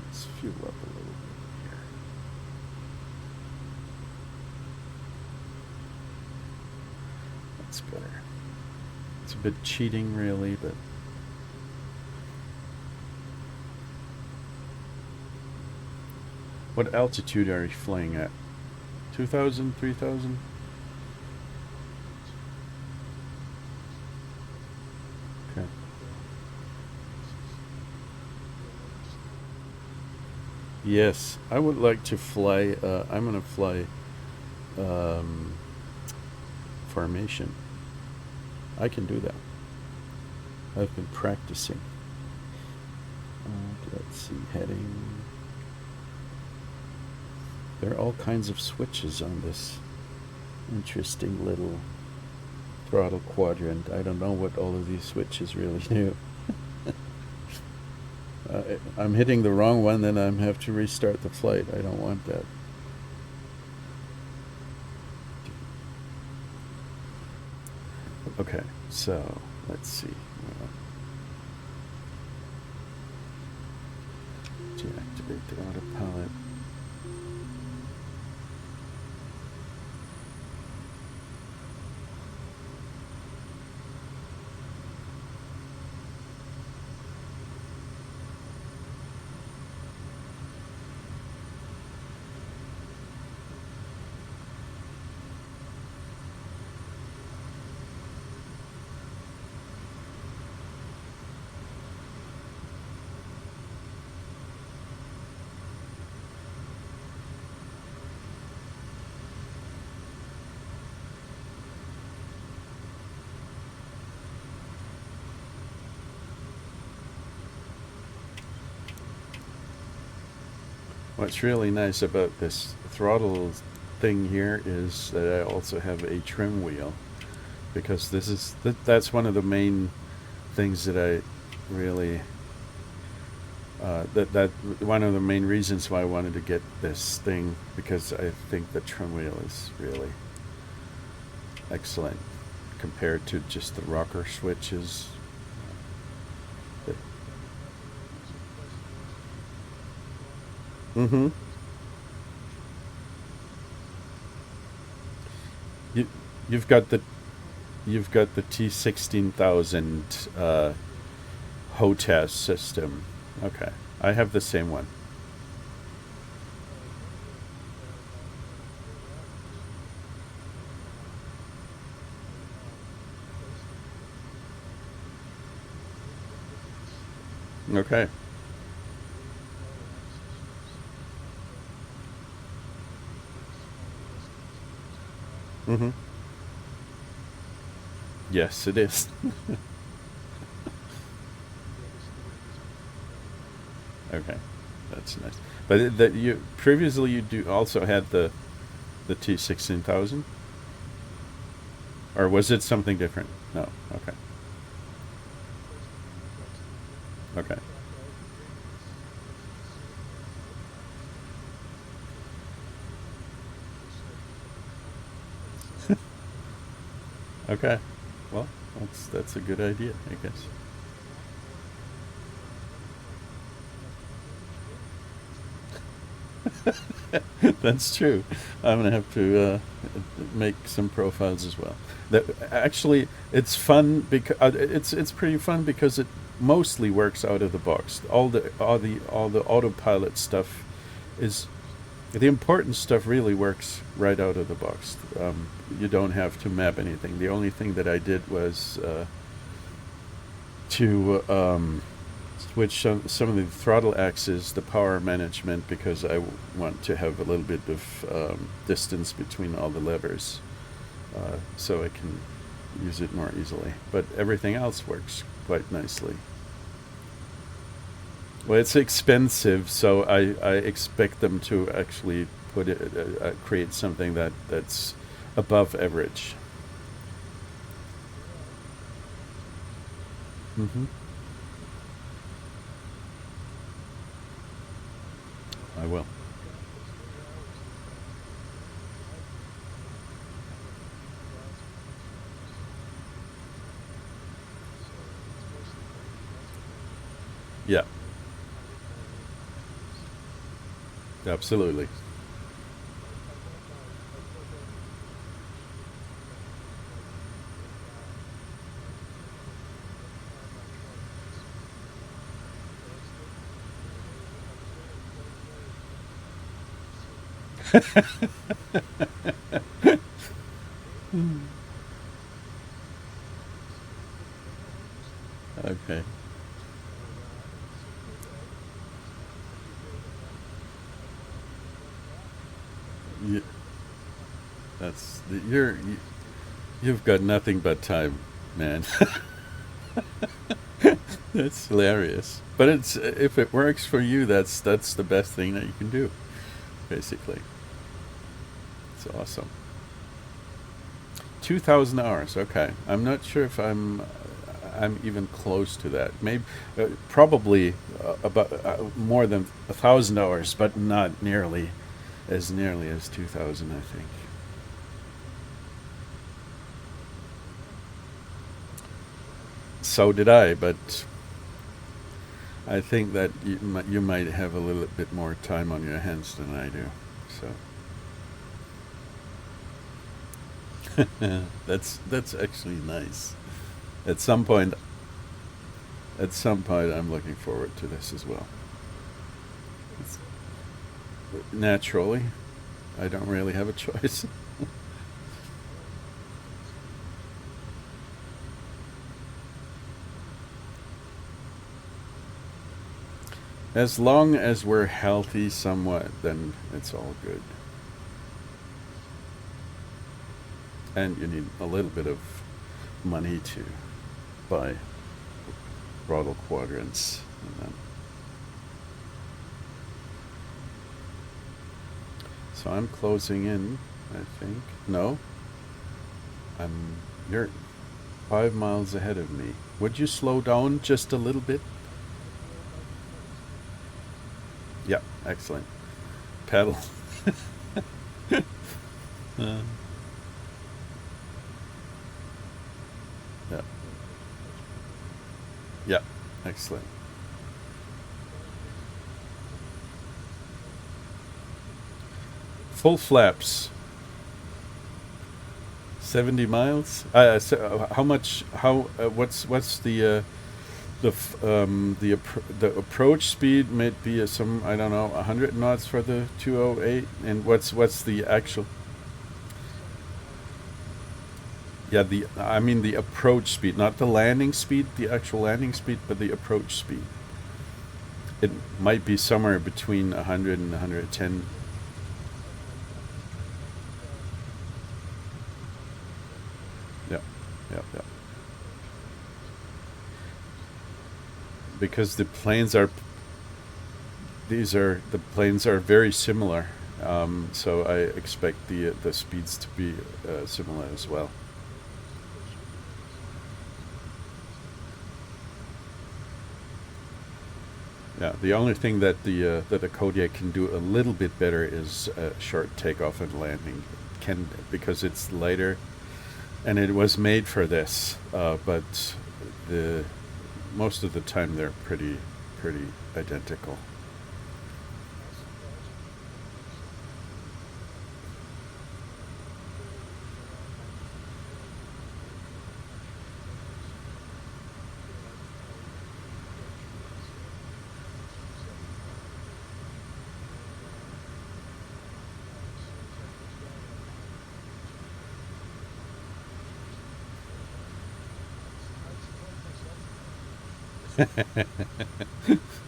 Let's fuel up a little bit here. That's better. It's a bit cheating, really, but what altitude are you flying at? 2,000, 3,000? Okay. Yes, I would like to fly. I'm gonna fly um, formation. I can do that. I've been practicing. Let's see, heading. There are all kinds of switches on this interesting little throttle quadrant. I don't know what all of these switches really do. I'm hitting the wrong one, then I have to restart the flight. I don't want that. Okay, so let's see. Deactivate the autopilot. What's really nice about this throttle thing here is that I also have a trim wheel, because this is that's one of the main things that I really that one of the main reasons why I wanted to get this thing, because I think the trim wheel is really excellent compared to just the rocker switches. Mm-hmm. You you've got the you've got the T16000 HOTAS system. Okay, I have the same one. Okay. Mm-hmm. Yes, it is. Okay, that's nice. But that you previously you do also had the T16000, or was it something different? No. Okay. Okay. Okay. Well, that's a good idea, I guess. That's true. I'm gonna have to make some profiles as well. That actually, it's fun because it's pretty fun because it mostly works out of the box. All the autopilot stuff is the important stuff. Really works right out of the box. You don't have to map anything. The only thing that I did was to switch some of the throttle axes, the power management, because want to have a little bit of distance between all the levers, so I can use it more easily. But everything else works quite nicely. Well, it's expensive, so I expect them to actually create something that's above average. Mm-hmm. I will. Yeah. Absolutely. Okay. You, you've got nothing but time, man. That's hilarious. But it's if it works for you, that's the best thing that you can do. Basically, it's awesome. 2,000 hours. Okay, I'm not sure if I'm even close to that. Maybe, probably about more than 1,000 hours, but not nearly as 2,000. I think. So did I, but I think that you might have a little bit more time on your hands than I do. So that's actually nice. At some point, I'm looking forward to this as well. It's, naturally, I don't really have a choice. As long as we're healthy somewhat, then it's all good. And you need a little bit of money to buy throttle quadrants. And then. So I'm closing in, I think. No, you're 5 miles ahead of me. Would you slow down just a little bit? Yeah, excellent. Pedal. uh, yeah, yeah, excellent. Full flaps. 70 miles. How much? What's the approach speed might be some, I don't know, 100 knots for the 208, and what's the actual? Yeah, the I mean the approach speed, not the landing speed, the actual landing speed, but the approach speed. It might be somewhere between 100 and 110. Yeah, yeah, yeah. Because the planes are very similar. So I expect the speeds to be similar as well. Yeah, the only thing that the Kodiak can do a little bit better is short takeoff and landing. Can Because it's lighter and it was made for this, but the most of the time they're pretty identical.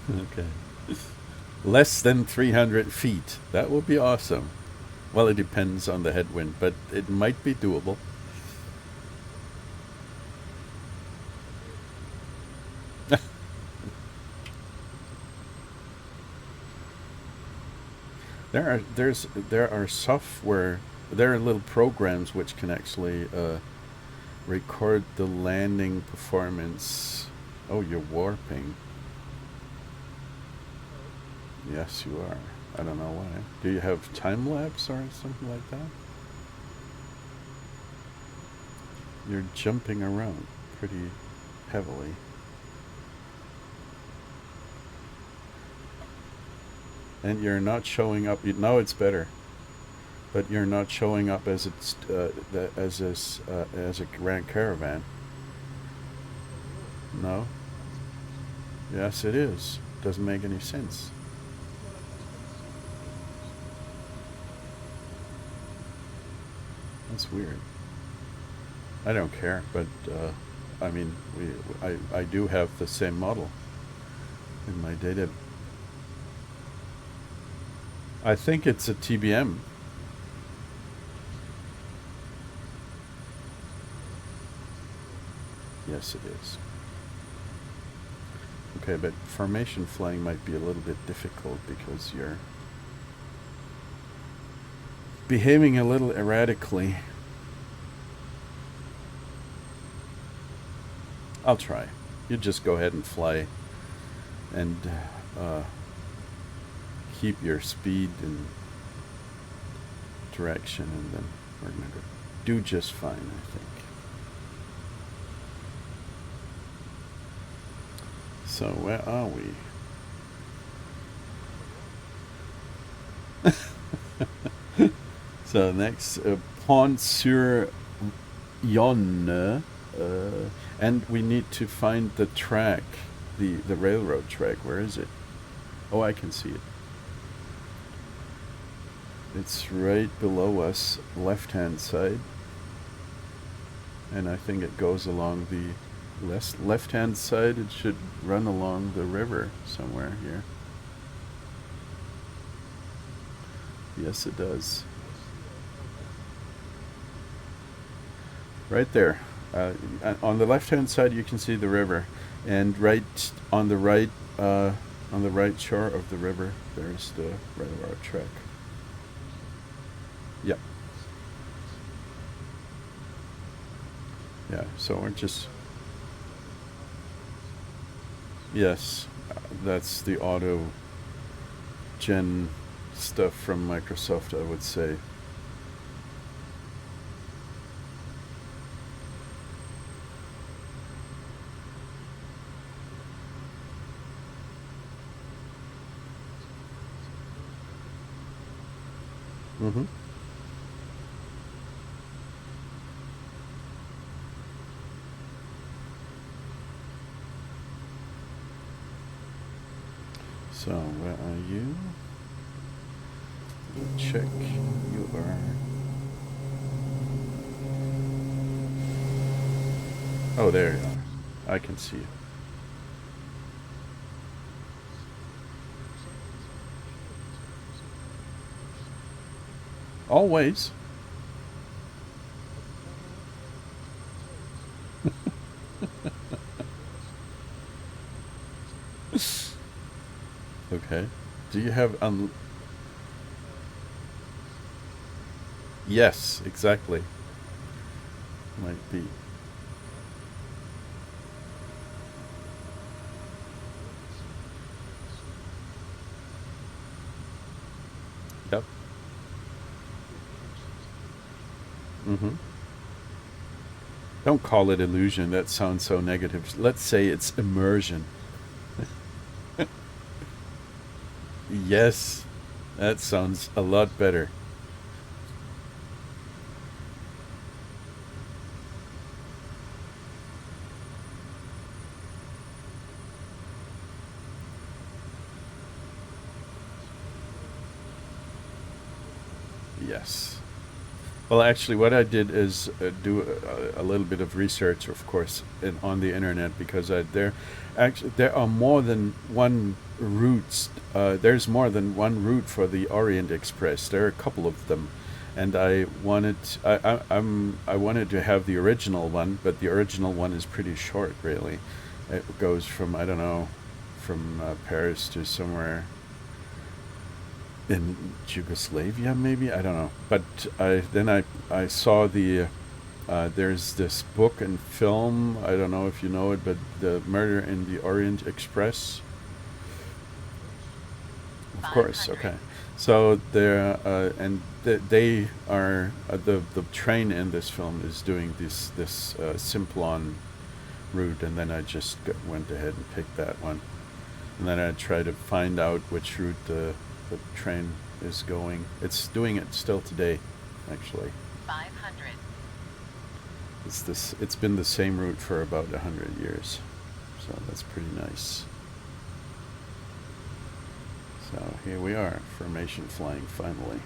Okay. Less than 300 feet. That would be awesome. Well, it depends on the headwind, but it might be doable. There are software, there are little programs which can actually record the landing performance. Oh, you're warping. Yes, you are. I don't know why. Do you have time lapse or something like that? You're jumping around pretty heavily. And you're not showing up. Now it's better, but you're not showing up as it's as a Grand Caravan. Oh, really? No. That's interesting. Yes, it is. Doesn't make any sense. Well, I guess that's what they're used to. That's weird. I don't care, but I mean, I do have the same model in my data. I think it's a TBM. Yes, it is. Okay, but formation flying might be a little bit difficult because you're behaving a little erratically. I'll try. You just go ahead and fly and uh, keep your speed and direction, and then we're going to do just fine, I think. So where are we? So next, St Cyr L'Ecole, and we need to find the track, the railroad track. Where is it? Oh, I can see it. It's right below us, left-hand side, and I think it goes along the left-hand side. It should run along the river somewhere here. Yes, it does. I see it. Oh, that's Right there. On the left-hand side, you can see the river, and right on the right shore of the river, there's the railroad track. Yep. I see. I see. Yeah. So we're just Auto. yes, that's the auto gen stuff from Microsoft, I would say. Mm-hmm. So where are you? Check. You are. Oh, there you are. I can see you. For some reason, my machine is always in reverse. Always. At the time I look at it, that's what it says. Reverse. Okay. Do you have Reverse. Yes, exactly. Might be. Yep. Mm-hmm. Don't call it illusion. That sounds so negative. Let's say it's immersion. Yes, that sounds a lot better. Yes. Well, actually, what I did is do a little bit of research, of course, on the internet because there are more than one routes. There's more than one route for the Orient Express. There are a couple of them, and I wanted to have the original one, but the original one is pretty short, really. It goes from I don't know, from Paris to somewhere in Yugoslavia, maybe, I don't know. But I saw there's this book and film. I don't know if you know it, but the Murder in the Orient Express. Of course, okay. So they are the train in this film is doing this Simplon route, and then I just went ahead and picked that one, and then I tried to find out which route the train is going. It's doing it still today, actually. 500. It's been the same route for about 100 years, so that's pretty nice. So here we are, formation flying finally.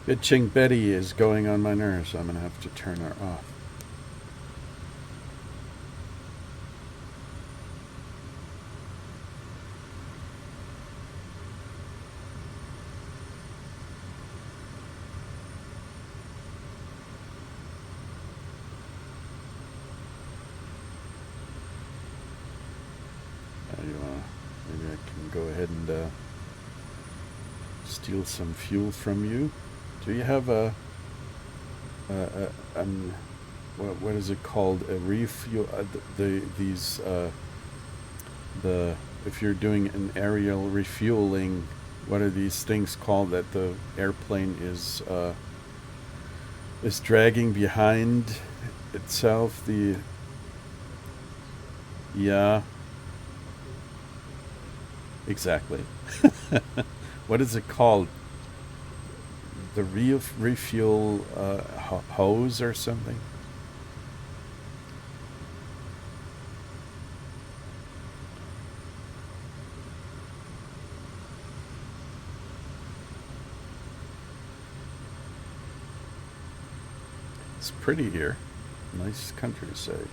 Bitching Betty is going on my nerves, so I'm going to have to turn her off. Maybe I can go ahead and steal some fuel from you. Do you have what is it called? A refuel? If you're doing an aerial refueling, what are these things called that the airplane is dragging behind itself? Yeah, exactly. What is it called? The refuel hose or something? It's pretty here. Nice countryside.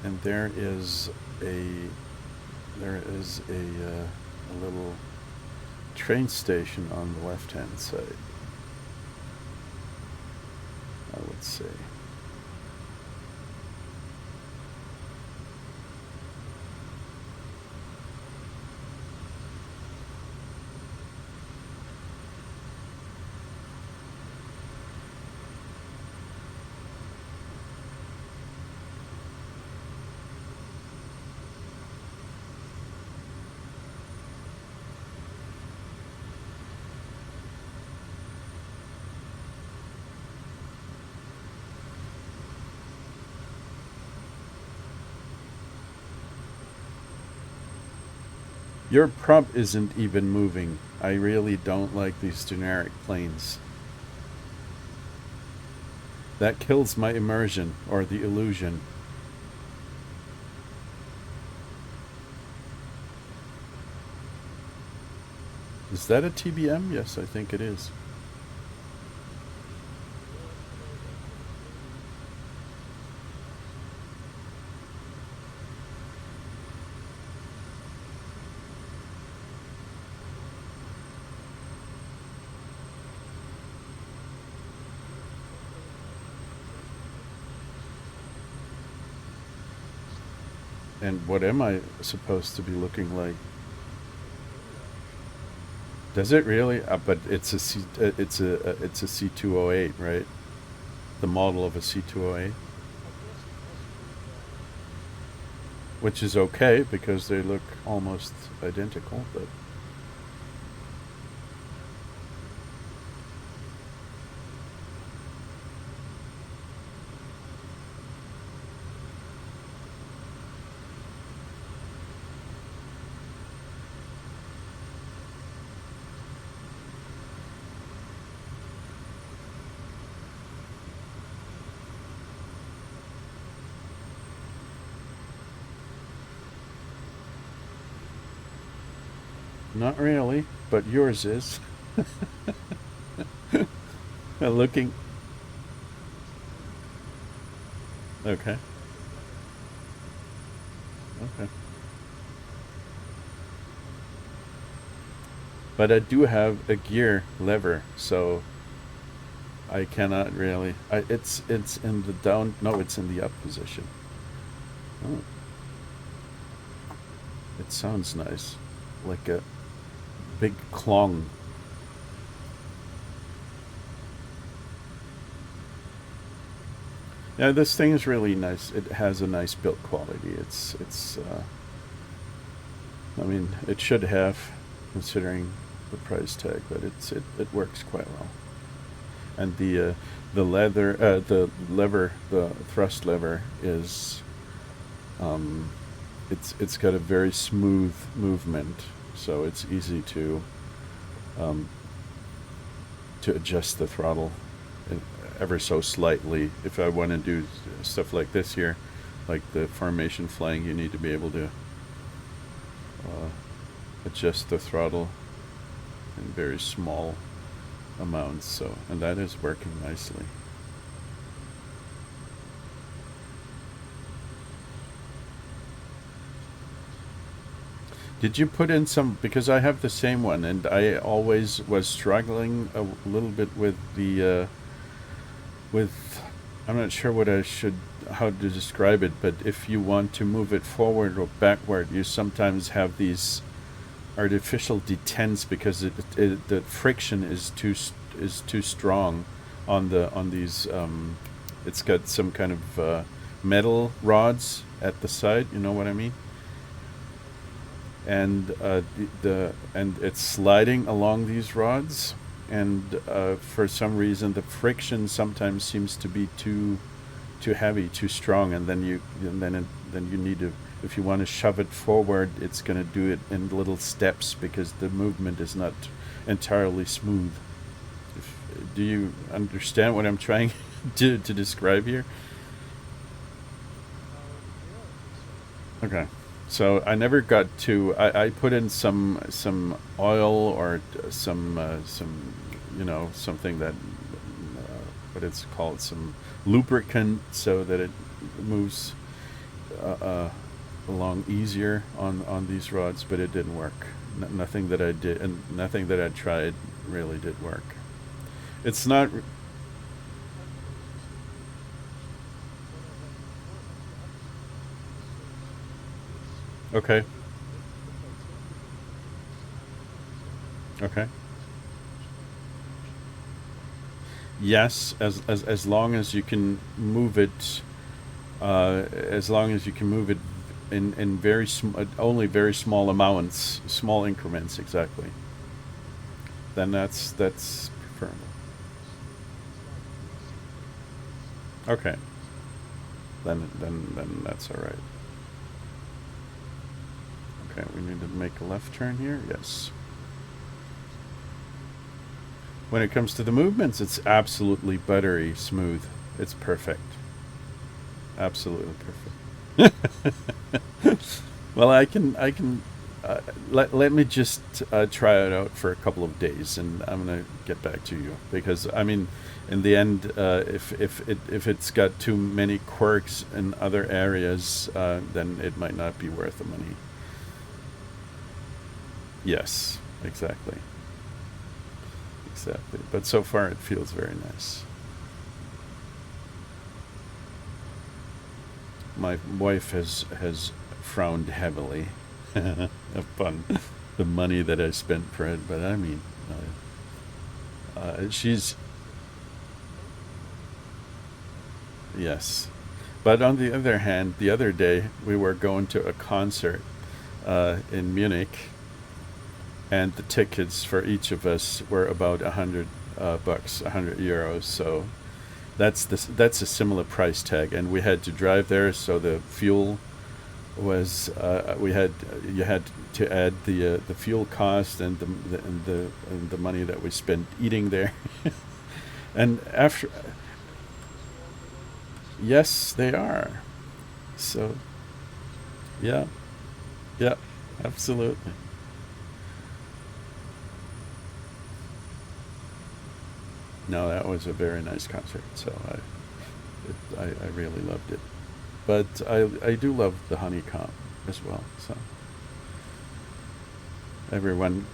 And there is a little train station on the left-hand side, I would say. Your prop isn't even moving. I really don't like these generic planes. That kills my immersion, or the illusion. Is that a TBM? Yes, I think it is. And what am I supposed to be looking like? Does it really? But it's a C208, right? The model of a C208, which is okay because they look almost identical, but not really, but yours is. Looking. Okay. Okay. But I do have a gear lever, so I cannot really. It's in the down. No, it's in the up position. Oh, it sounds nice, like a big clong. Yeah, this thing is really nice. It has a nice build quality. It's. I mean, it should have, considering the price tag, but it works quite well. And the leather, the lever, the thrust lever is, um, it's got a very smooth movement, so it's easy um, to adjust the throttle ever so slightly. If I want to do stuff like this here, like the formation flying, you need to be able to adjust the throttle in very small amounts. So, and that is working nicely. Did you put in some, because I have the same one, and I always was struggling a little bit with with, I'm not sure what I should, how to describe it, but if you want to move it forward or backward, you sometimes have these artificial detents because the friction is too strong on these. It's got some kind of metal rods at the side. You know what I mean? And and it's sliding along these rods, and for some reason the friction sometimes seems to be too heavy, too strong, and then you need to, if you want to shove it forward, it's going to do it in little steps because the movement is not entirely smooth. Do you understand what I'm trying to describe here? Okay. So I never got to. I put in some oil or some something that what it's called, some lubricant, so that it moves along easier on these rods, but it didn't work. Nothing that I did and nothing that I tried really did work. It's not okay. Okay. Yes, as long as you can move it, as long as you can move it in only very small amounts, small increments, exactly. Then that's preferable. Okay. Then that's all right. Okay, we need to make a left turn here. Yes. When it comes to the movements, it's absolutely buttery smooth. It's perfect. Absolutely perfect. Well, I can let me just try it out for a couple of days, and I'm gonna get back to you because I mean, in the end, if it's got too many quirks in other areas, then it might not be worth the money. Yes, exactly, exactly. But so far, it feels very nice. My wife has frowned heavily upon the money that I spent for it, but I mean, she's yes. But on the other hand, the other day we were going to a concert in Munich, and the tickets for each of us were about 100 bucks, 100 euros. So that's a similar price tag, and we had to drive there, so the fuel was we had you had to add the fuel cost and the money that we spent eating there, and after yes they are, so yeah, yeah, absolutely. No, that was a very nice concert, so I really loved it. But I do love the Honeycomb as well. So everyone,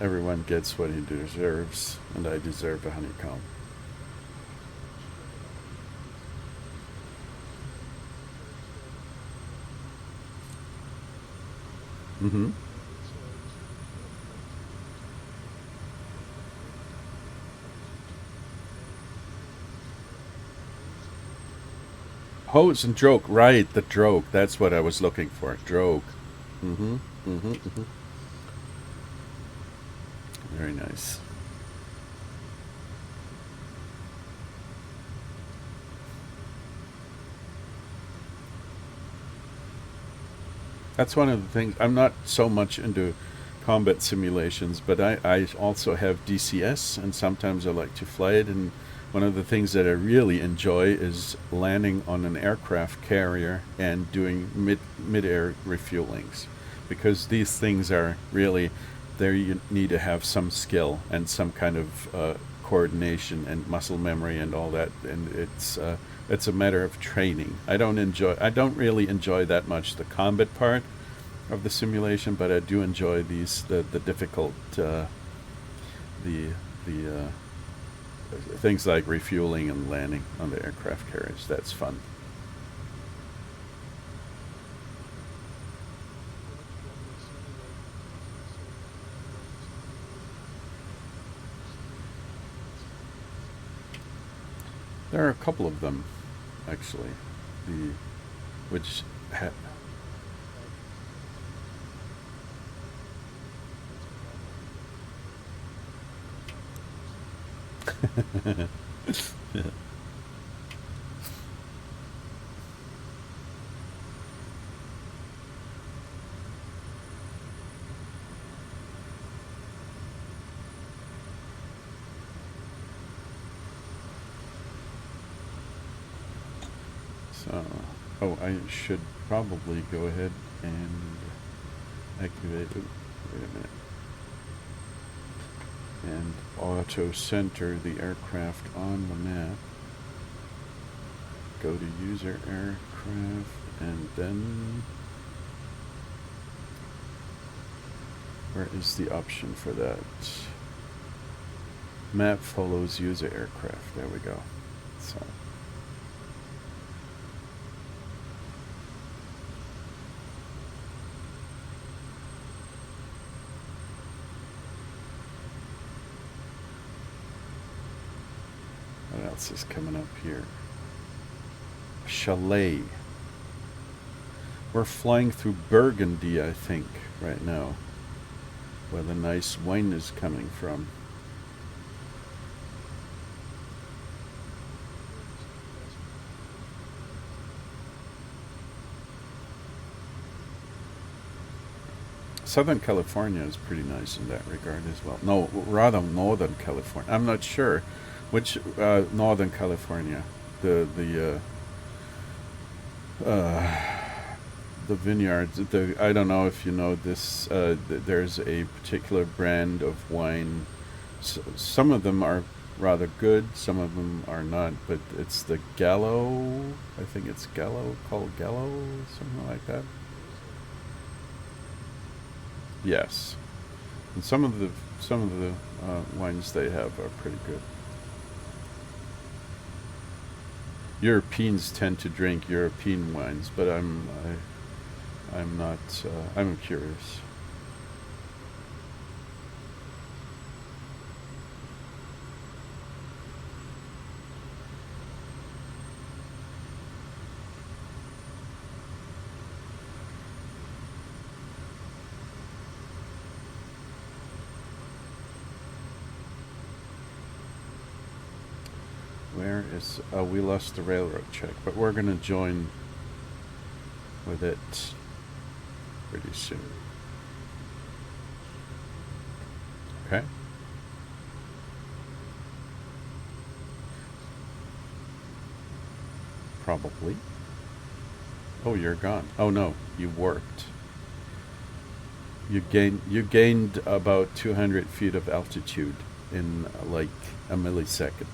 everyone gets what he deserves, and I deserve a honeycomb. Mm-hmm. Hose and drogue, right? The drogue. That's what I was looking for. Drogue. Mm-hmm. Mm-hmm. Mm-hmm. Very nice. That's one of the things. I'm not so much into combat simulations, but I also have DCS, and sometimes I like to fly it. And one of the things that I really enjoy is landing on an aircraft carrier and doing mid-air refuelings, because these things are really there. You need to have some skill and some kind of coordination and muscle memory and all that, and it's a matter of training. I don't really enjoy that much the combat part of the simulation, but I do enjoy the difficult the things like refueling and landing on the aircraft carriers. That's fun. There are a couple of them, actually. The which ha- so, oh, I should probably go ahead and activate. Ooh, wait a minute. And auto center the aircraft on the map. Go to user aircraft, and then where is the option for that? Map follows user aircraft. There we go. So what else is coming up here? Chalet. We're flying through Burgundy, I think, right now, where the nice wine is coming from. Southern California is pretty nice in that regard as well. No, rather Northern California. I'm not sure which Northern California. Uh, the vineyards. I don't know if you know this. There's a particular brand of wine. Some of them are rather good. Some of them are not. But it's the Gallo. I think it's Gallo, called Gallo, something like that. Yes, and some of the wines they have are pretty good. Europeans tend to drink European wines, but I'm not. I'm curious. Where is? We lost the railroad check, but we're gonna join with it pretty soon. Okay. Probably. Oh, you're gone. Oh no, you warped. You gained about 200 feet of altitude in like a millisecond.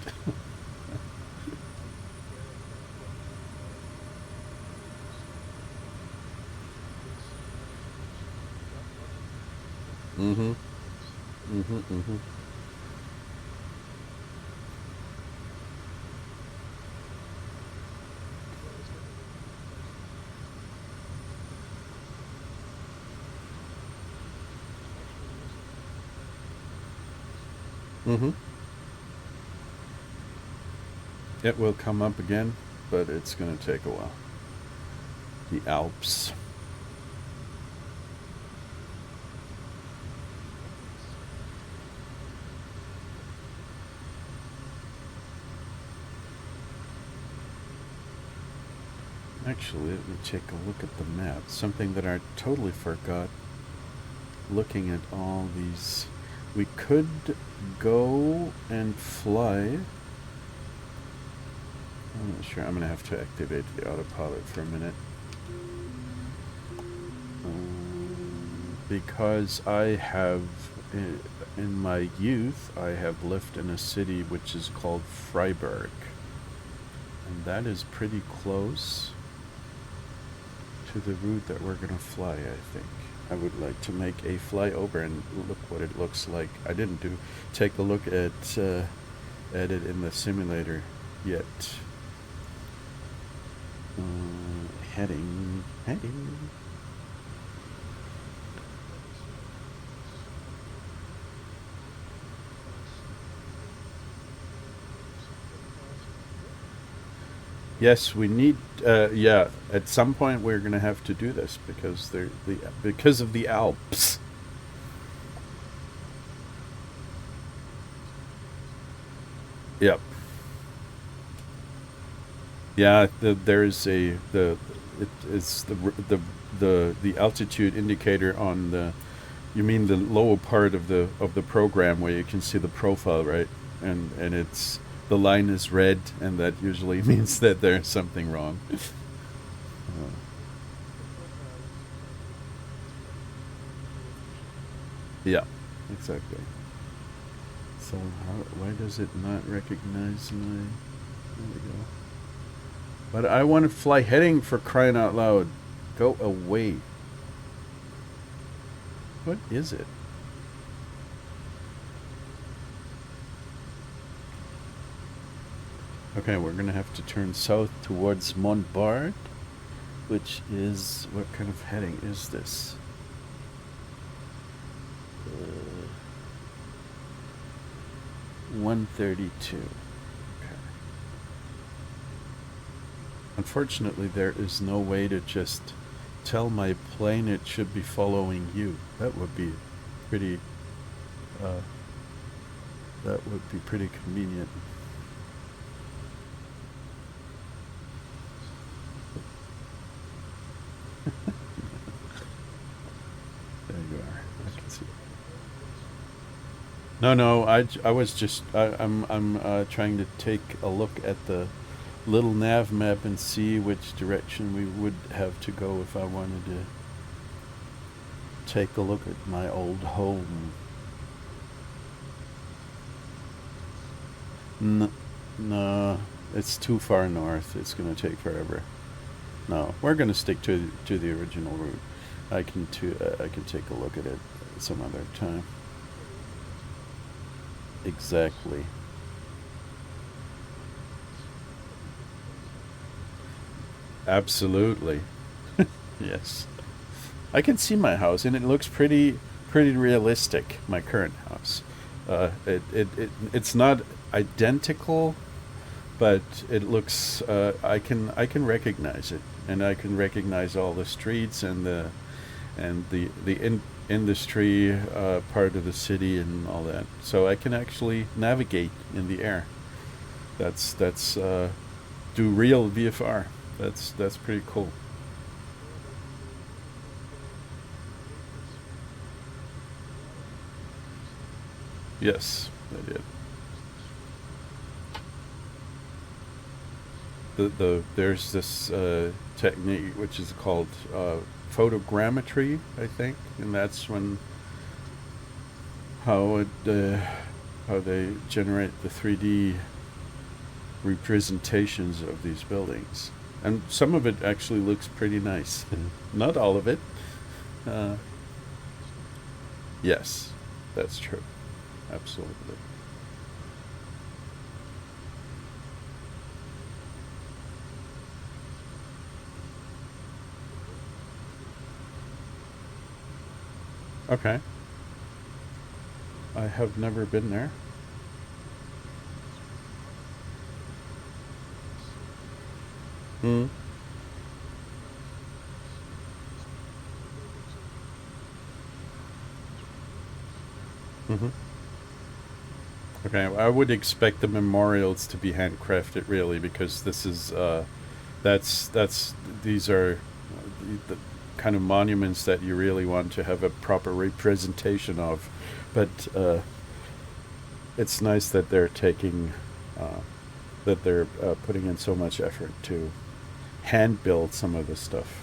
Mm-hmm. Mm-hmm, mm-hmm. Yeah, it's getting a little bit closer. Actually, there's a Mm-hmm. It will come up again, but it's going to take a while. The Alps. Actually, let me take a look at the map. Something that I totally forgot looking at all these. We could go and fly. I'm not sure. I'm going to have to activate the autopilot for a minute. Because I have, in my youth, I have lived in a city which is called Freiburg. And that is pretty close to the route that we're going to fly, I think. I would like to make a flyover and look what it looks like. I didn't take a look at it in the simulator yet. Heading. Yes, we need. Yeah, at some point we're going to have to do this because of the Alps. Yep. Yeah, there's it's the altitude indicator on the. You mean the lower part of the program where you can see the profile, right? And it's the line is red, and that usually means that there's something wrong. the profile is exactly what it's for. Visual efficiency. Yeah, exactly. So why does it not recognize my? There we go. But I want to fly heading, for crying out loud. Go away. What is it? Okay, we're going to have to turn south towards Montbard, which is, what kind of heading is this? 132. Okay. Unfortunately, there is no way to just tell my plane it should be following you. That would be pretty. Uh, that would be pretty convenient. There you are. I can see. No. I was just. I'm trying to take a look at the little nav map and see which direction we would have to go if I wanted to take a look at my old home. No, it's too far north. It's going to take forever. No, we're going to stick to the original route. I can take a look at it some other time. Yeah, the Orient Express Exactly. everything plays out Absolutely. Yes. I can see my house, and it looks pretty realistic. My current house. It's not identical, but it looks. I can recognize it, and I can recognize all the streets and the industry part of the city and all that. So I can actually navigate in the air. That's do real VFR. That's pretty cool. Yeah, they create this automatic system. Yes, I did. Use the street There's this technique which is called photogrammetry, I think, and that's when how it how they generate the 3D representations of these buildings, and some of it actually looks pretty nice. Not all of it. It's Uh, realistic. yes, that's true. absolutely. Okay. I have never been there. Hmm. Mm-hmm. Okay, I would expect the memorials to be handcrafted, really, because this is that's these are the kind of monuments that you really want to have a proper representation of. But it's nice that they're taking uh, that they're putting in so much effort to hand build some of this stuff.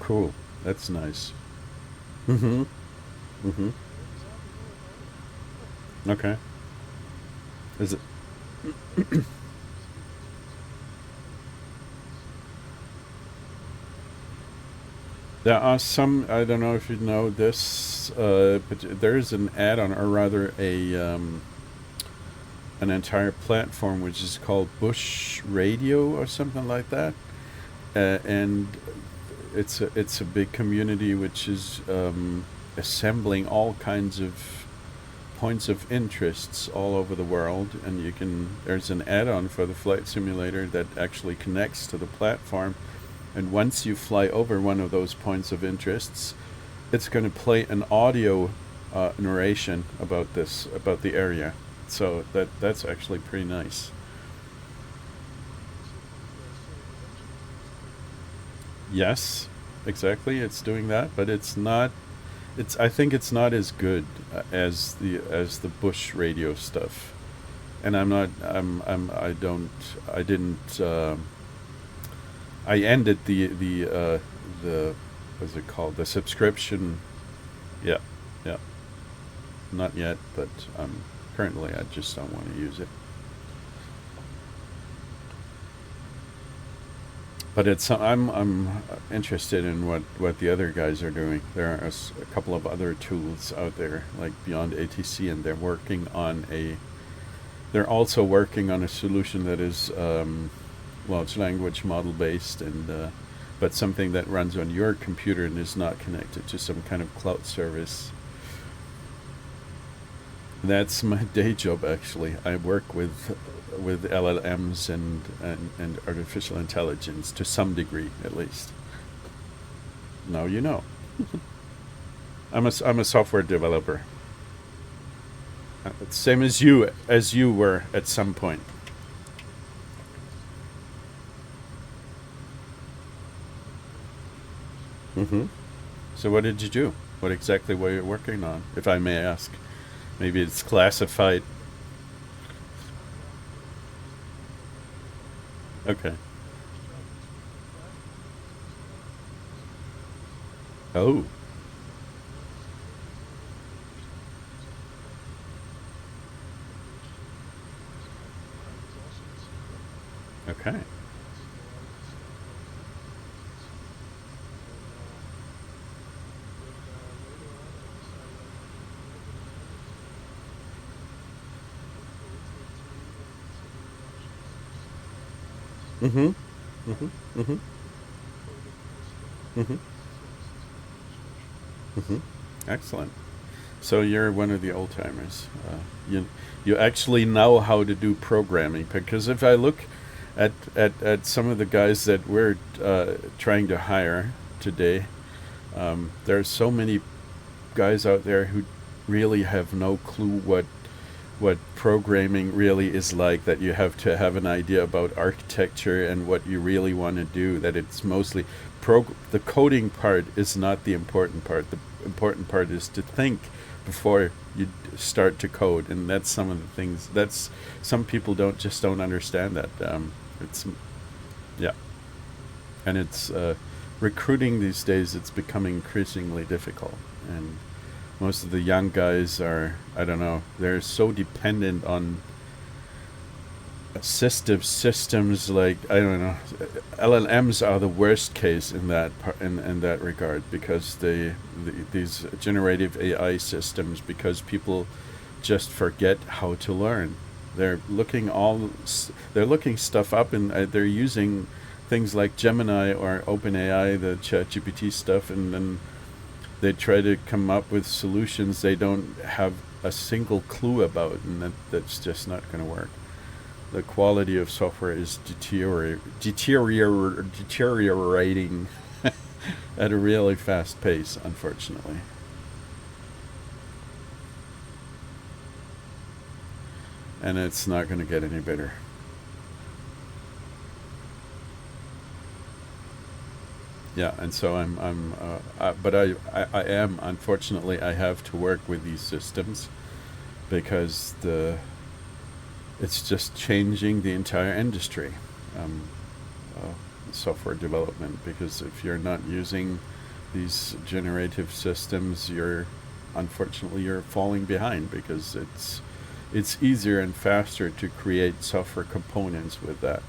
Cool. That's nice. Mm-hmm. Mm-hmm. Okay. Is it? There are some. I don't know if you know this, but there is an add-on, or rather, a an entire platform which is called Bush Radio or something like that, and it's a big community which is assembling all kinds of points of interests all over the world, and you can there's an add-on for the flight simulator that actually connects to the platform, and once you fly over one of those points of interests, it's going to play an audio narration about the area. So that's actually pretty nice. Yes, exactly. It's doing that, but it's not. It's. I think it's not as good as the Bush radio stuff. And I'm not. I'm. I don't. I didn't. I ended the what's it called, the subscription. Yeah, yeah. Not yet, but currently I just don't want to use it. But it's I'm interested in what the other guys are doing. There are a couple of other tools out there like Beyond ATC, and they're also working on a solution that is large language model based, and but something that runs on your computer and is not connected to some kind of cloud service. That's my day job, actually. I work with LLMs and artificial intelligence to some degree, at least. Now you know. I'm a software developer, same as you were at some point. Mm-hmm. So what did you do? What exactly were you working on, if I may ask? Maybe it's classified. Okay. Oh. Okay. Mm-hmm. Mm-hmm. Mm-hmm. Mm-hmm. Mm-hmm. Excellent. So you're one of the old timers. You actually know how to do programming, because if I look at some of the guys that we're trying to hire today, there are so many guys out there who really have no clue what programming really is like, that you have to have an idea about architecture and what you really want to do, that it's mostly the coding part is not the important part. The important part is to think before you start to code, and that's some of the things that's some people don't understand that. It's Yeah, and it's recruiting these days. It's becoming increasingly difficult, and most of the young guys are, I don't know, they're so dependent on assistive systems, like, I don't know, LLMs are the worst case in that in that regard, because these generative AI systems, because people just forget how to learn. They're looking stuff up, and they're using things like Gemini or OpenAI, the ChatGPT stuff, and then they try to come up with solutions they don't have a single clue about, and that's just not going to work. The quality of software is deteriorating at a really fast pace, unfortunately. And it's not going to get any better. Yeah, and so but I am, unfortunately, I have to work with these systems, because it's just changing the entire industry, um, software development. Because if you're not using these generative systems, unfortunately you're falling behind, because it's easier and faster to create software components with that.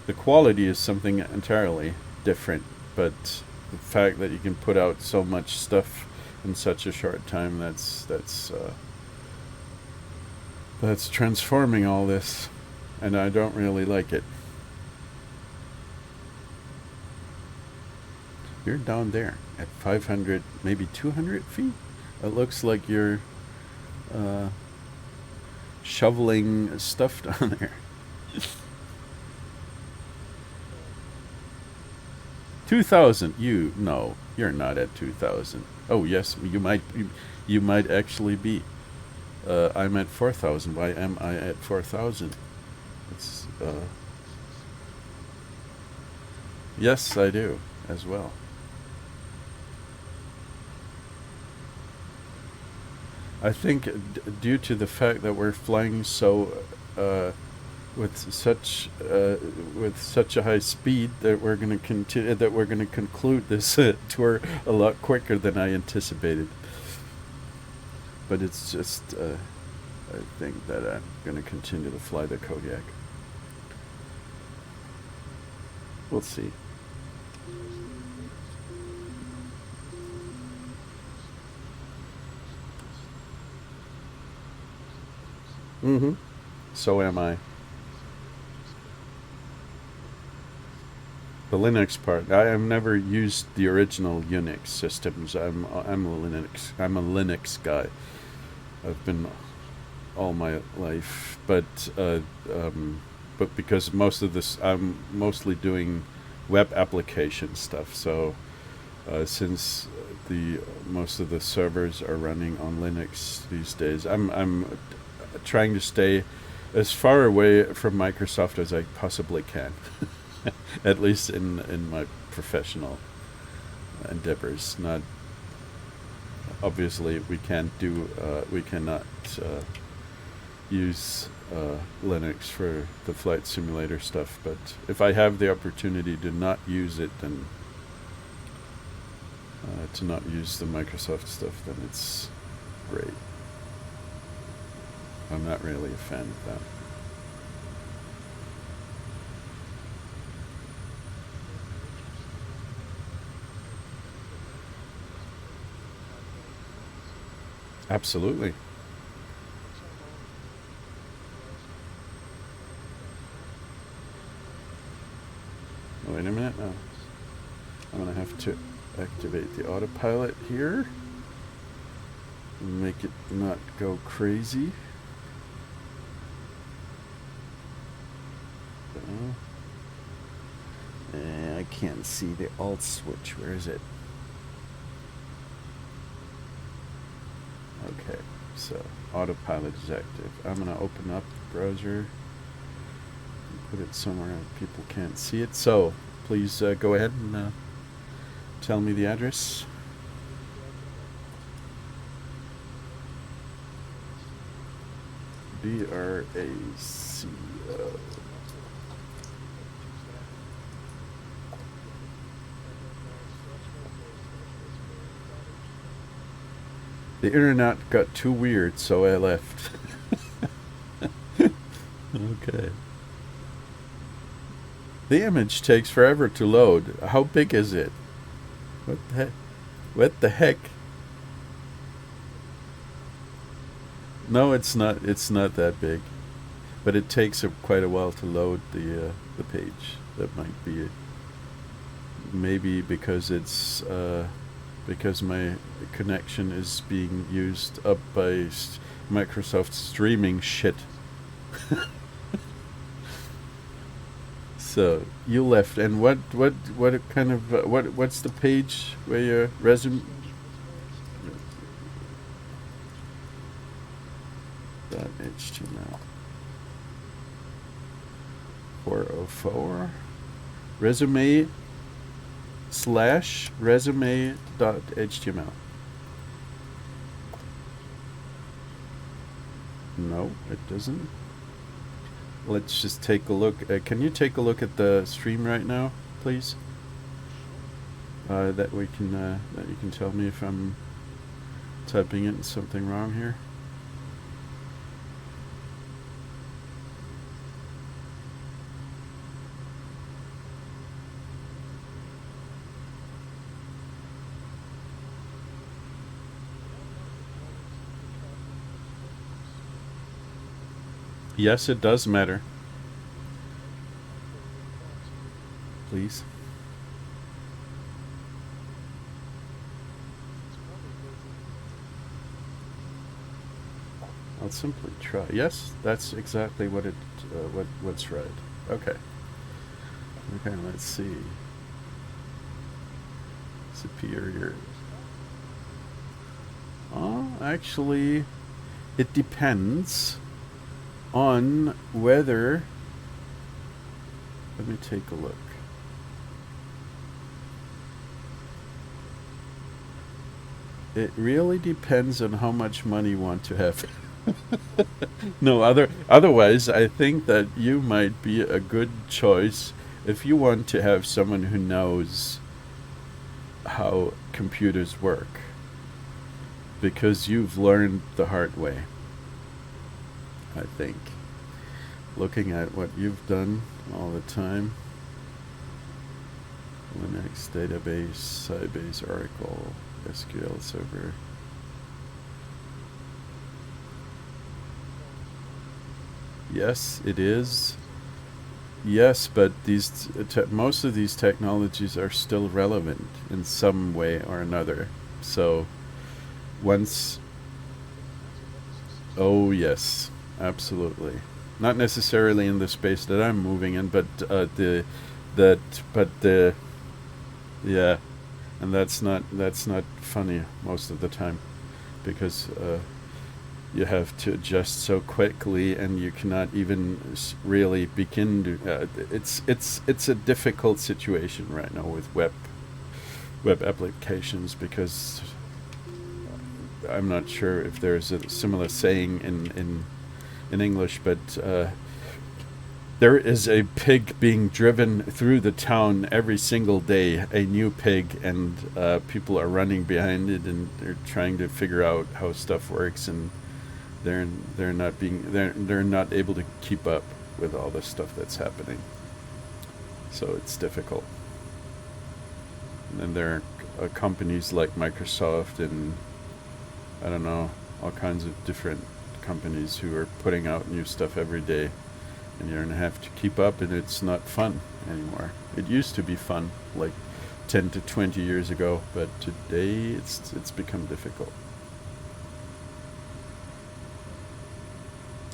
The quality is something entirely different, but the fact that you can put out so much stuff in such a short time, that's transforming all this, and I don't really like it. You're down there at 500, maybe 200 feet. It looks like you're shoveling stuff down there. 2,000. No, you're not at 2,000. Oh yes, you might actually be. I'm at 4,000. Why am I at 4,000? It's Yes, I do as well. I think due to the fact that we're flying uh, with such a high speed, that we're going to continue, that we're going to conclude this tour a lot quicker than I anticipated. But it's just I think that I'm going to continue to fly the Kodiak. We'll see. Mm-hmm. So am I. The Linux part. I have never used the original Unix systems. I'm a Linux guy. I've been all my life, but because most of this, I'm mostly doing web application stuff. So since the most of the servers are running on Linux these days, I'm trying to stay as far away from Microsoft as I possibly can, at least in my professional endeavors. Not obviously we cannot use Linux for the flight simulator stuff. But if I have the opportunity to not use it, then to not use the Microsoft stuff, then it's great. I'm not really a fan of that. Absolutely. Wait a minute now. I'm going to have to activate the autopilot here and make it not go crazy. I can't see the alt switch. Where is it? Okay. So autopilot is active. I'm gonna open up the browser and put it somewhere people can't see it. So please go ahead and tell me the address. BRACO. The internet got too weird, so I left. Okay. The image takes forever to load. How big is it? What the heck? What the heck? No, it's not. It's not that big, but it takes quite a while to load the page. That might be it. Maybe because it's because my connection is being used up by Microsoft streaming shit. So you left, and what kind of what's the page where your resume? .html 404 resume / resume.html. No, it doesn't. Let's just take a look. Can you take a look at the stream right now, please? That we can that you can tell me if I'm typing in something wrong here. Yes, it does matter. Please. I'll simply try. Yes, that's exactly what it what's right. Okay. Okay, let's see. Superior. Oh, actually, it depends on whether. Let me take a look. It really depends on how much money you want to have. No, otherwise I think that you might be a good choice if you want to have someone who knows how computers work, because you've learned the hard way. I think, looking at what you've done all the time. Linux database, Sybase, Oracle, SQL server. Yes, it is. Yes, but these most of these technologies are still relevant in some way or another. So once, oh yes, absolutely. Not necessarily in the space that I'm moving in, but yeah, and that's not funny most of the time, because you have to adjust so quickly, and you cannot even really begin to. It's a difficult situation right now with web applications, because I'm not sure if there's a similar saying in English, but there is a pig being driven through the town every single day, a new pig, and people are running behind it, and they're trying to figure out how stuff works, and they're not able to keep up with all the stuff that's happening. So it's difficult. And then there are companies like Microsoft and I don't know, all kinds of different companies who are putting out new stuff every day, and you're gonna have to keep up, and it's not fun anymore. It used to be fun like 10 to 20 years ago, but today it's become difficult.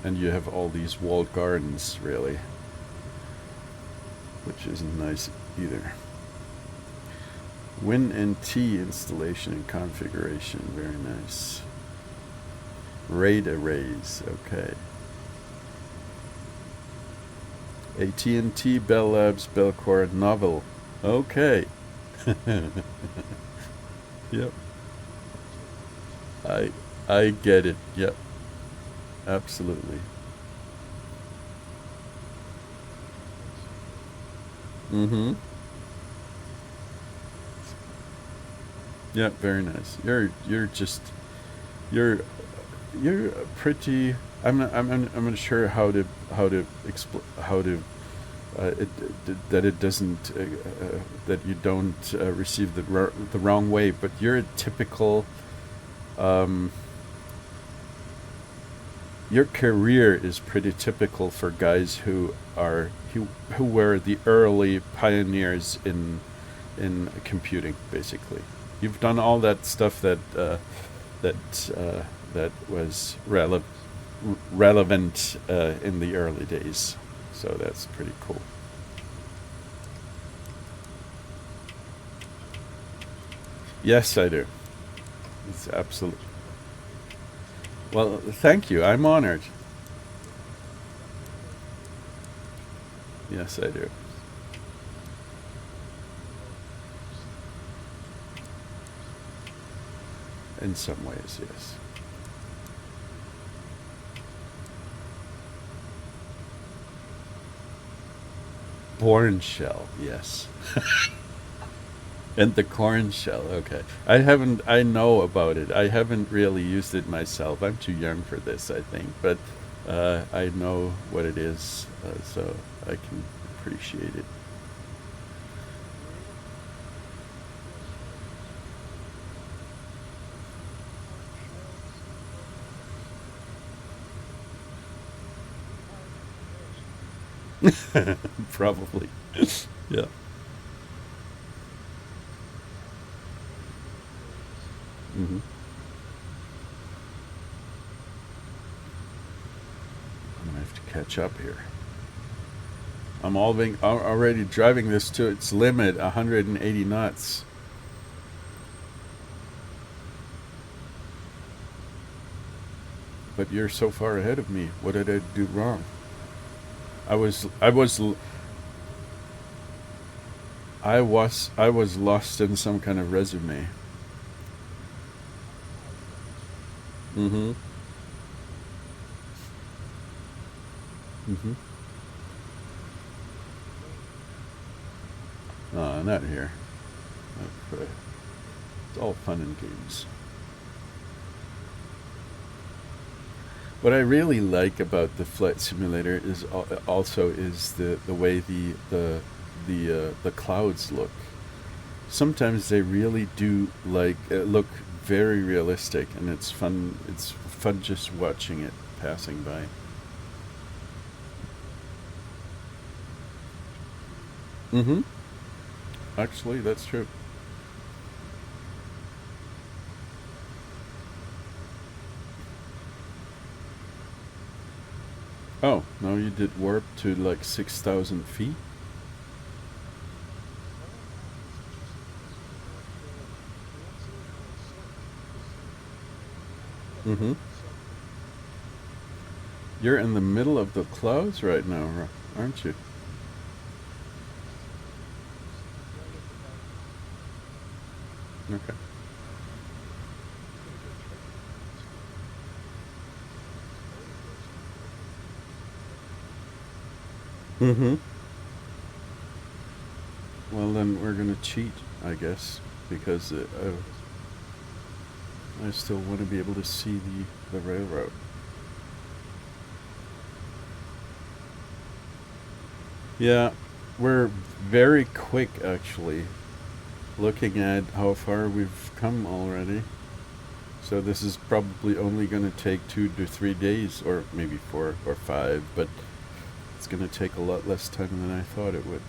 And you have all these walled gardens, really, which isn't nice either. WinNT installation and configuration, very nice. RAID arrays. Okay. AT&T, Bell Labs, Belcore, Novel. Okay. Yep. I I get it. Yep. Absolutely. Mm-hmm. Yep. Very nice. You're just you're you're pretty. I'm not sure how to that it doesn't that you don't receive the wrong way, but you're a typical. Um, your career is pretty typical for guys who were the early pioneers in computing. Basically, you've done all that stuff that that was relevant in the early days. So that's pretty cool. Yes, I do. It's absolute. Well, thank you. I'm honored. Yes, I do. In some ways, yes. Born shell, yes. And the corn shell, okay. I haven't, I know about it. I haven't really used it myself. I'm too young for this, I think. But I know what it is, so I can appreciate it. Probably. Yeah. Hmm. I'm gonna have to catch up here. I'm already driving this to its limit, 180 knots. But you're so far ahead of me. What did I do wrong? I was I was lost in some kind of resume. Mm-hmm. Mm-hmm. Not here. It's all fun and games. What I really like about the flight simulator is also is the way the clouds look. Sometimes they really do look very realistic, and it's fun. It's fun just watching it passing by. Mm-hmm. Actually, that's true. Oh, no, you did warp to like 6,000 feet. Mm-hmm. You're in the middle of the clouds right now, aren't you? Okay. Mm-hmm. Well, then we're gonna cheat, I guess, because I still want to be able to see the railroad. Yeah, we're very quick actually, looking at how far we've come already. So this is probably only going to take 2 to 3 days, or maybe 4 or 5, but it's going to take a lot less time than I thought it would,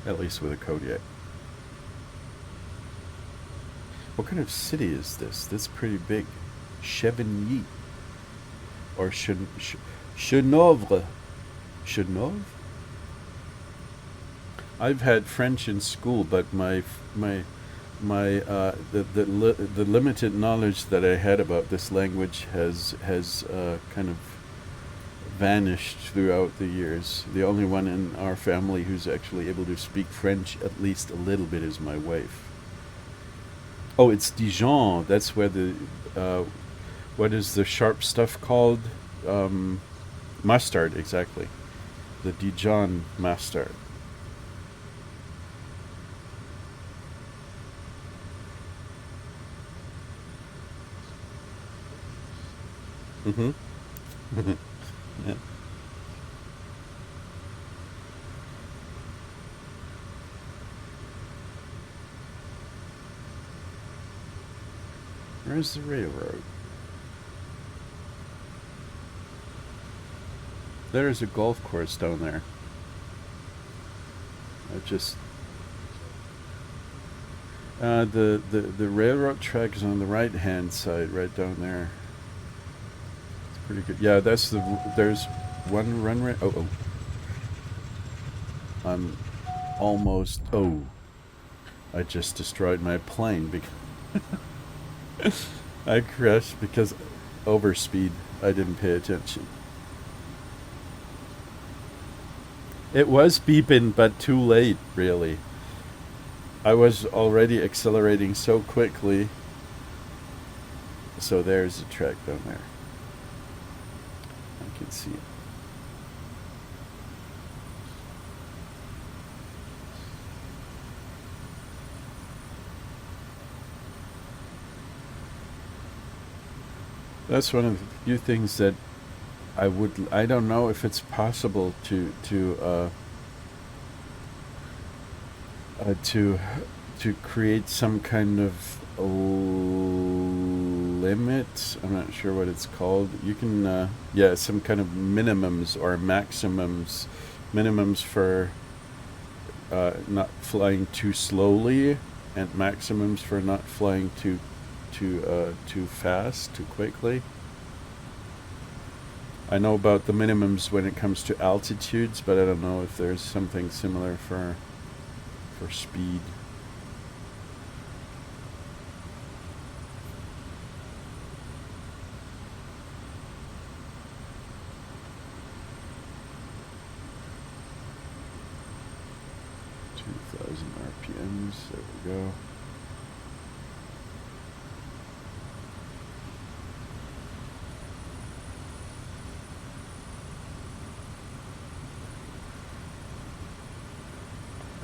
at least with a Kodiak. What kind of city is this? That's pretty big. Chevigny or Chenovre. Chenovre? I've had French in school, but my the limited knowledge that I had about this language has kind of vanished throughout the years. The only one in our family who's actually able to speak French at least a little bit is my wife. Oh, it's Dijon. That's where the what is the sharp stuff called? Mustard, exactly. The Dijon mustard. Mm-hmm. Yeah. Where's the railroad? There's a golf course down there. I just the railroad track is on the right hand side, right down there. It's pretty good. Yeah, that's there's one runway. Oh, I'm almost. Oh, I just destroyed my plane because I crashed because overspeed. I didn't pay attention. It was beeping, but too late, really. I was already accelerating so quickly. So there's the track down there. I can see it. That's one of the few things that I don't know if it's possible to create some kind of limit. I'm not sure what it's called. You can yeah, some kind of minimums or maximums. Minimums for not flying too slowly, and maximums for not flying too fast, too quickly. I know about the minimums when it comes to altitudes, but I don't know if there's something similar for speed. RPMs, there we go.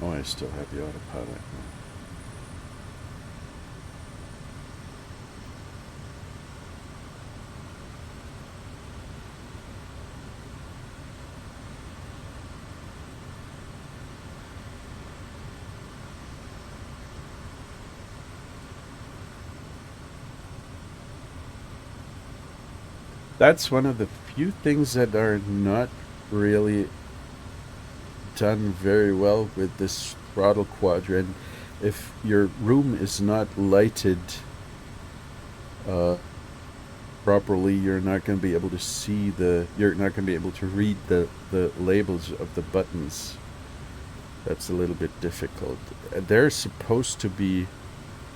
Oh, I still have the autopilot. That's one of the few things that are not really done very well with this throttle quadrant. If your room is not lighted uh, properly, you're not going to be able to see you're not going to be able to read the labels of the buttons. That's a little bit difficult. They're supposed to be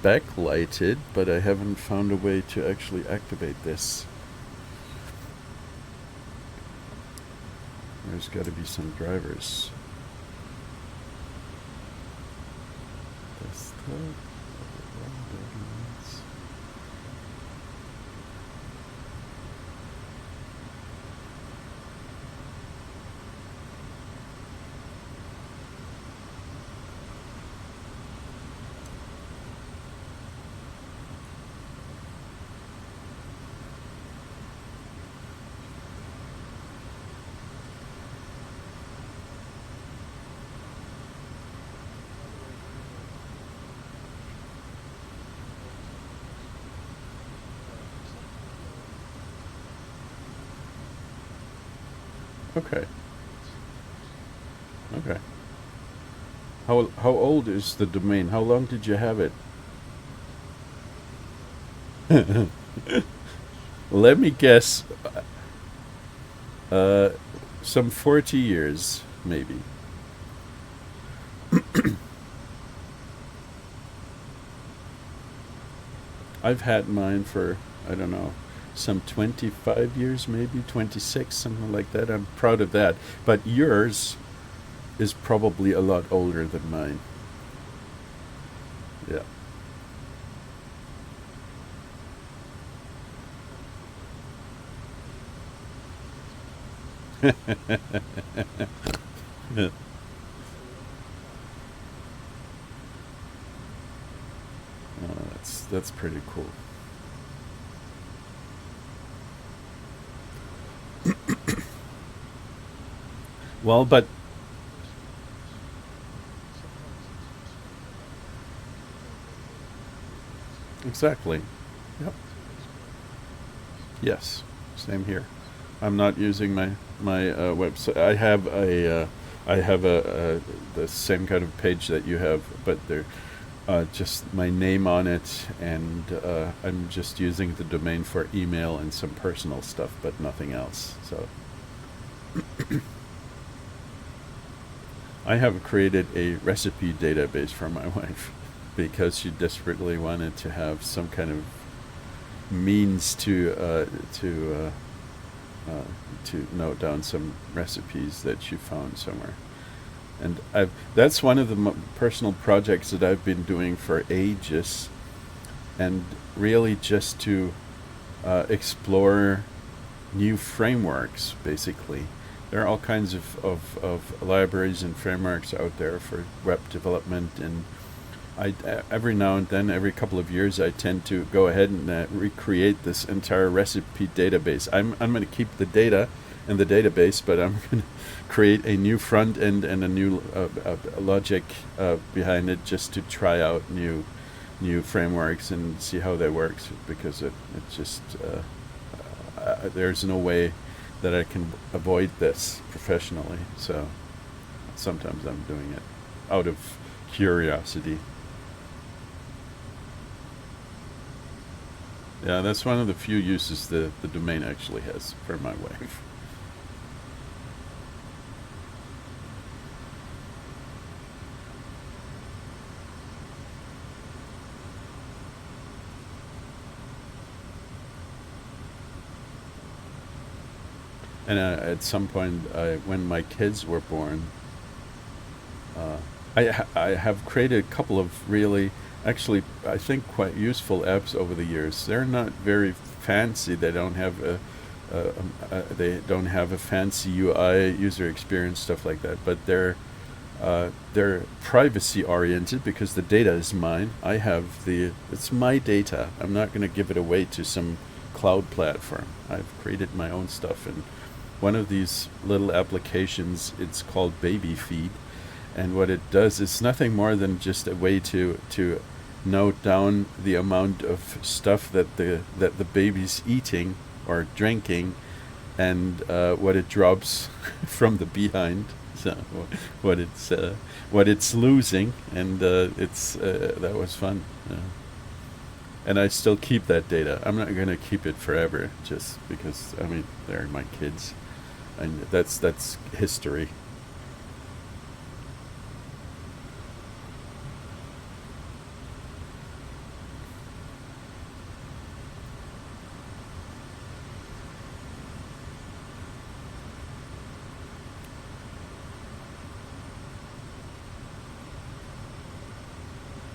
backlighted, but I haven't found a way to actually activate this. There's got to be some drivers. Okay. Okay. How old is the domain? How long did you have it? Let me guess. Uh, some 40 years, maybe. I've had mine for, I don't know, some 25 years, maybe 26, something like that. I'm proud of that. But yours is probably a lot older than mine. Yeah. Yeah. That's pretty cool. Well, but exactly. Yep. Yes. Same here. I'm not using my website. I have the same kind of page that you have, but they're just my name on it, and I'm just using the domain for email and some personal stuff, but nothing else. So I have created a recipe database for my wife because she desperately wanted to have some kind of means uh, to note down some recipes that she found somewhere. And that's one of the personal projects that I've been doing for ages, and really just to explore new frameworks, basically. There are all kinds of libraries and frameworks out there for web development, and every now and then, every couple of years, I tend to go ahead and recreate this entire recipe database. I'm going to keep the data in the database, but I'm going to create a new front end and a new logic behind it, just to try out new frameworks and see how that works, because it just there's no way that I can avoid this professionally. So sometimes I'm doing it out of curiosity. Yeah, that's one of the few uses the domain actually has for my wife. And at some point, when my kids were born, uh, I have created a couple of really, actually, I think quite useful apps over the years. They're not very fancy. They don't have a fancy UI, user experience, stuff like that. But they're privacy oriented because the data is mine. It's my data. I'm not going to give it away to some cloud platform. I've created my own stuff, and one of these little applications, it's called Baby Feed, and what it does is nothing more than just a way to note down the amount of stuff that the baby's eating or drinking, and what it drops from the behind. So what it's losing, and it's that was fun. And I still keep that data. I'm not going to keep it forever, just because, I mean, they're my kids, and that's history.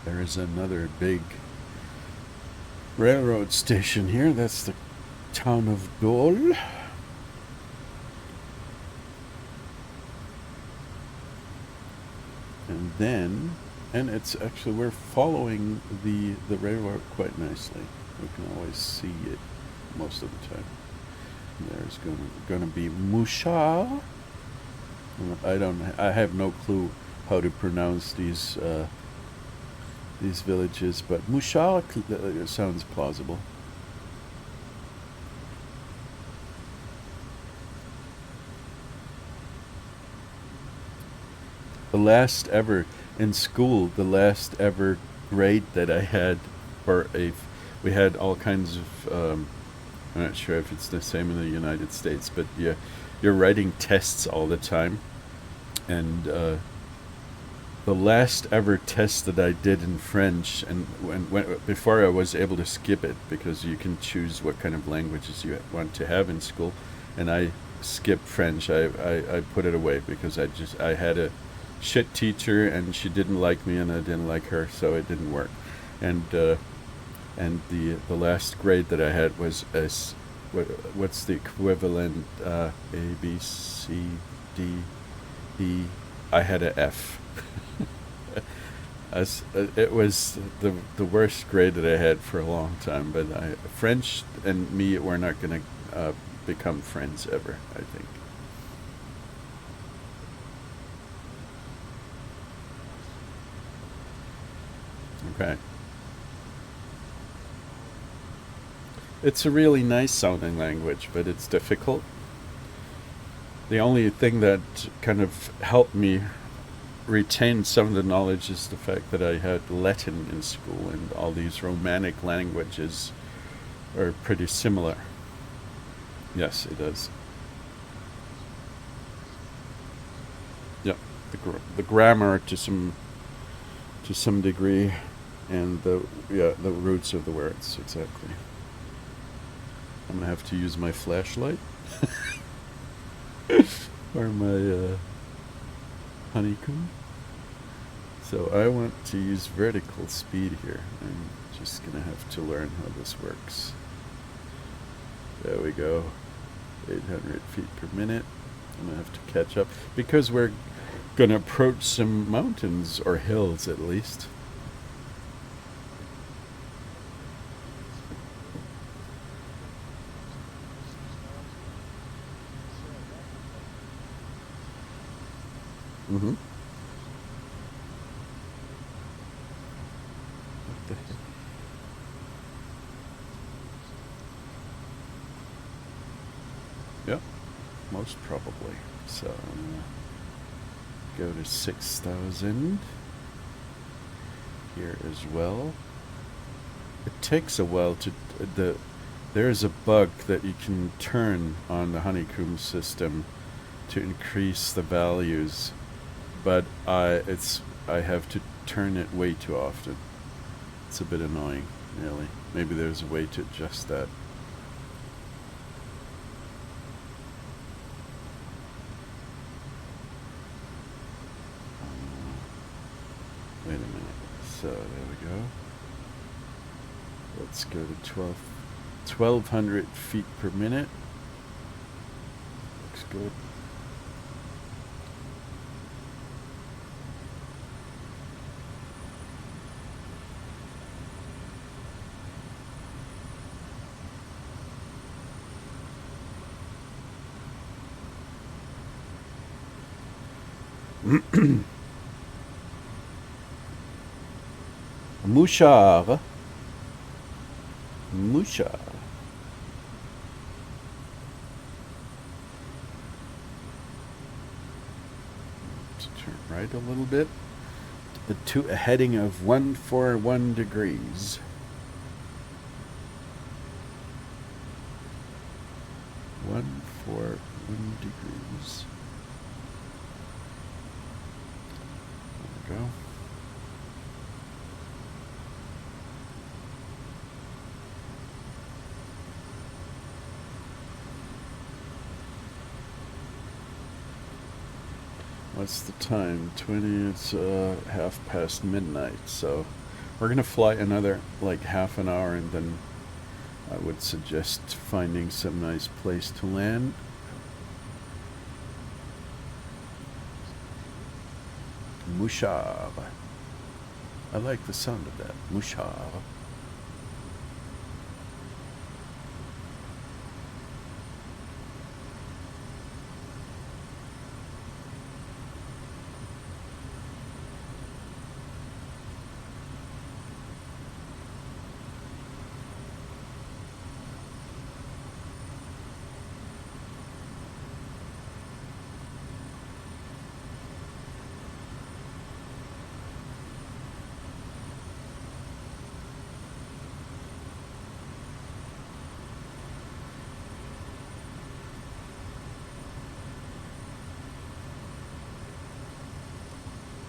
There is another big railroad station here. That's the town of Dole. And then, and it's actually, we're following the railroad quite nicely. We can always see it most of the time. There's gonna be Musha. I have no clue how to pronounce these villages, but Musha sounds plausible. The last ever in school, the last ever grade that I had, or a, we had all kinds of. I'm not sure if it's the same in the United States, but you're writing tests all the time, and the last ever test that I did in French, and before I was able to skip it because you can choose what kind of languages you want to have in school, and I skipped French. I put it away because I had a shit teacher and she didn't like me and I didn't like her, so it didn't work. And the last grade that I had was what's the equivalent? A, B, C, D, E. I had a F. It was the worst grade that I had for a long time. But French and me were not going to become friends ever, I think. Okay. It's a really nice sounding language, but it's difficult. The only thing that kind of helped me retain some of the knowledge is the fact that I had Latin in school, and all these Romanic languages are pretty similar. Yes, it does. Yeah, the grammar to some degree, and the roots of the words exactly. I'm gonna have to use my flashlight or my honeycomb. So I want to use vertical speed here. I'm just gonna have to learn how this works. There we go. 800 feet per minute. I'm gonna have to catch up because we're gonna approach some mountains or hills at least. Mm-hmm. What the heck? Yep, most probably. So I'm gonna go to 6,000 here as well. It takes a while to there's a bug that you can turn on the honeycomb system to increase the values, but I have to turn it way too often. It's a bit annoying, really. Maybe there's a way to adjust that. Wait a minute. So there we go. Let's go to 1,200 feet per minute. Looks good. Mouchard. Mouchard. To turn right a little bit to a heading of 141 degrees. 141 degrees. There we go. What's the time? 20, it's half past midnight, so we're gonna fly another like half an hour, and then I would suggest finding some nice place to land. Mouchard. I like the sound of that. Mouchard.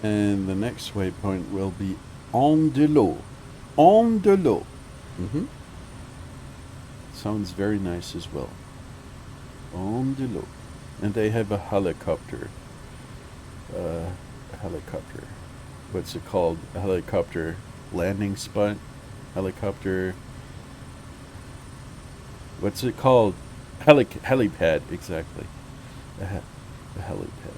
And the next waypoint will be En de l'eau. En de l'eau. Sounds very nice as well. En de l'eau. And they have a helicopter. Helicopter. What's it called? A helicopter landing spot? Helicopter. What's it called? Helipad, exactly. A helipad.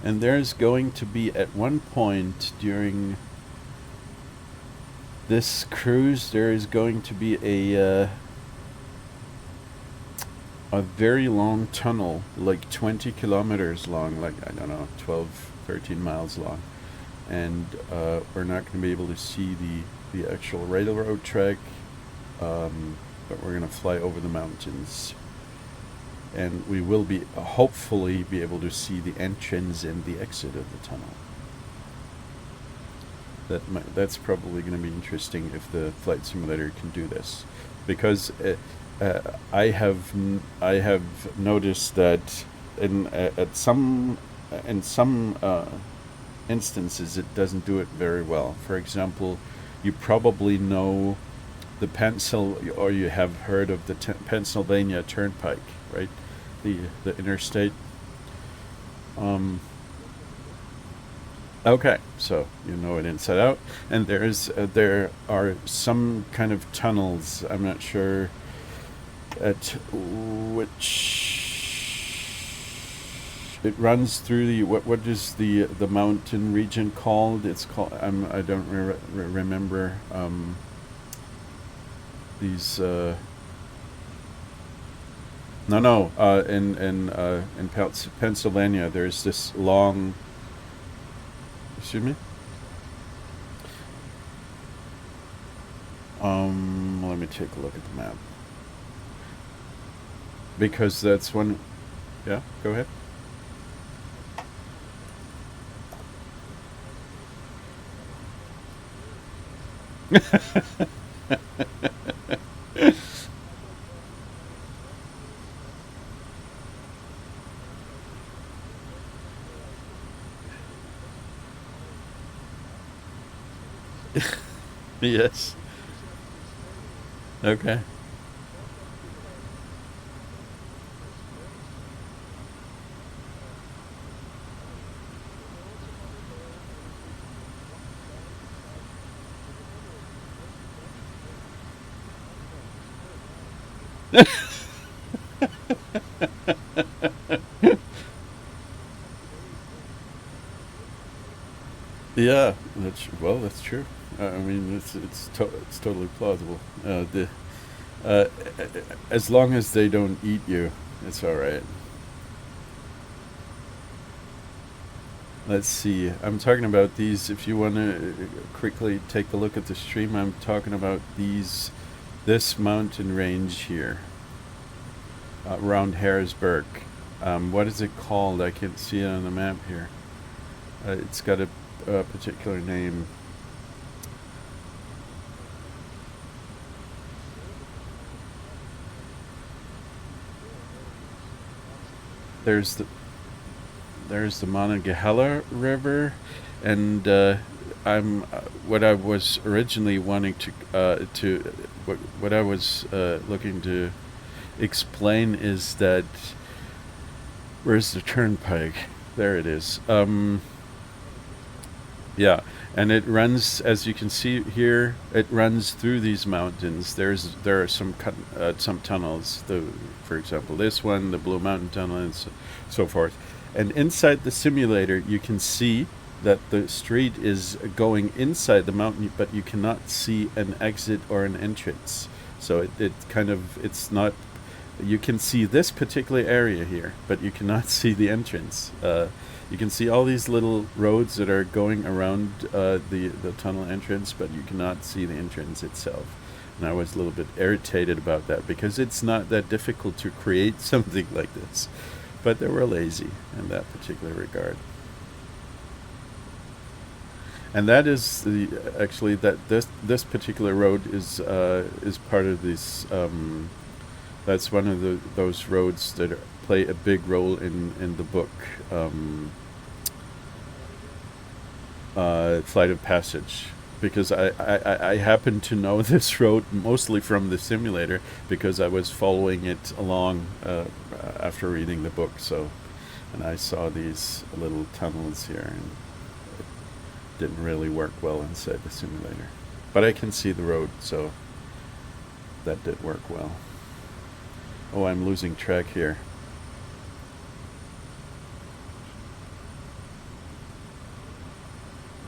And there's going to be at one point during this cruise, there is going to be a very long tunnel, like 20 kilometers long, like, I don't know, 12, 13 miles long. And we're not going to be able to see the actual railroad track, but we're going to fly over the mountains. And we will be hopefully be able to see the entrance and the exit of the tunnel. That's probably going to be interesting if the flight simulator can do this, because I have noticed that in some instances it doesn't do it very well. For example, you probably know or you have heard of the Pennsylvania Turnpike, right? The interstate. Okay, so you know it inside out, and there are some kind of tunnels. I'm not sure at which it runs through the what is the mountain region called? It's called I don't remember these. In Pennsylvania, there's this long. Excuse me. Let me take a look at the map, because that's one. Yeah, go ahead. Yes. Okay. Yeah, that's true. I mean, it's totally plausible. Uh, as long as they don't eat you, it's all right. Let's see. I'm talking about these. If you want to quickly take a look at the stream, I'm talking about this mountain range here, around Harrisburg. What is it called? I can't see it on the map here. It's got a particular name. There's the Monongahela River, and I'm what I was originally wanting what I was looking to explain is that where's the turnpike? There it is. Yeah, and it runs, as you can see here, it runs through these mountains. There are some tunnels. For example, this one, the Blue Mountain Tunnel, and so forth. And inside the simulator, you can see that the street is going inside the mountain, but you cannot see an exit or an entrance. So it's not. You can see this particular area here, but you cannot see the entrance. You can see all these little roads that are going around the tunnel entrance, but you cannot see the entrance itself. And I was a little bit irritated about that, because it's not that difficult to create something like this. But they were lazy in that particular regard. And that is the actually that this particular road is part of this. That's one of those roads that play a big role in the book, Flight of Passage, because I happen to know this road mostly from the simulator because I was following it along after reading the book. So, and I saw these little tunnels here, and it didn't really work well inside the simulator. But I can see the road, so that did work well. Oh, I'm losing track here.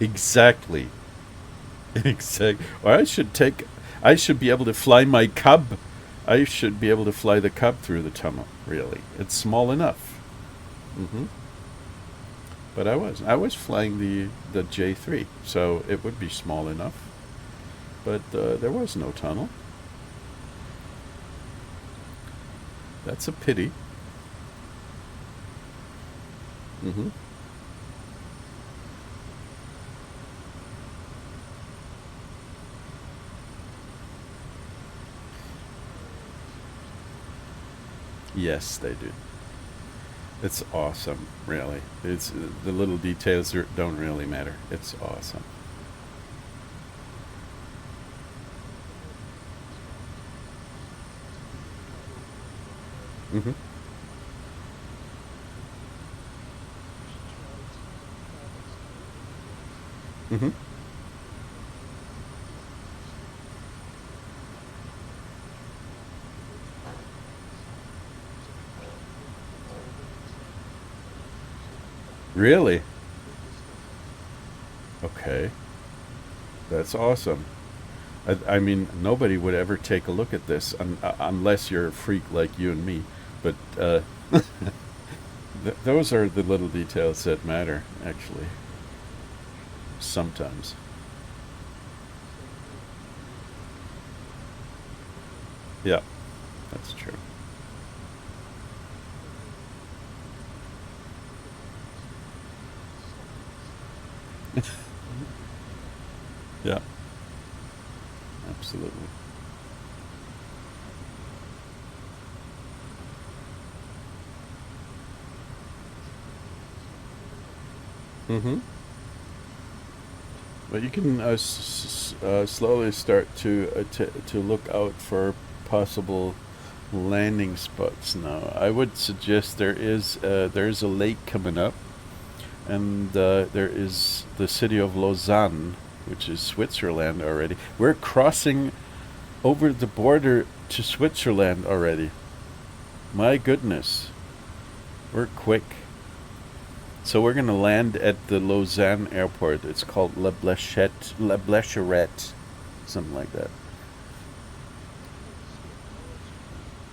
Exactly. Exactly. Or I should be able to fly my cub. I should be able to fly the cub through the tunnel. Really, it's small enough. Hmm. But I was flying the J3, so it would be small enough. But there was no tunnel. That's a pity. Hmm. Yes, they do. It's awesome, really. It's the little details don't really matter. It's awesome. Hmm. Hmm. Really? Okay, that's awesome. I mean, nobody would ever take a look at this unless you're a freak like you and me. But those are the little details that matter, actually. Sometimes. Yeah, that's true. Yeah, absolutely. Hmm. But you can slowly start to look out for possible landing spots now. I would suggest there's a lake coming up, and there is the city of Lausanne, which is Switzerland already. We're crossing over the border to Switzerland already. My goodness, we're quick. So we're gonna land at the Lausanne airport. It's called Blecherette, something like that.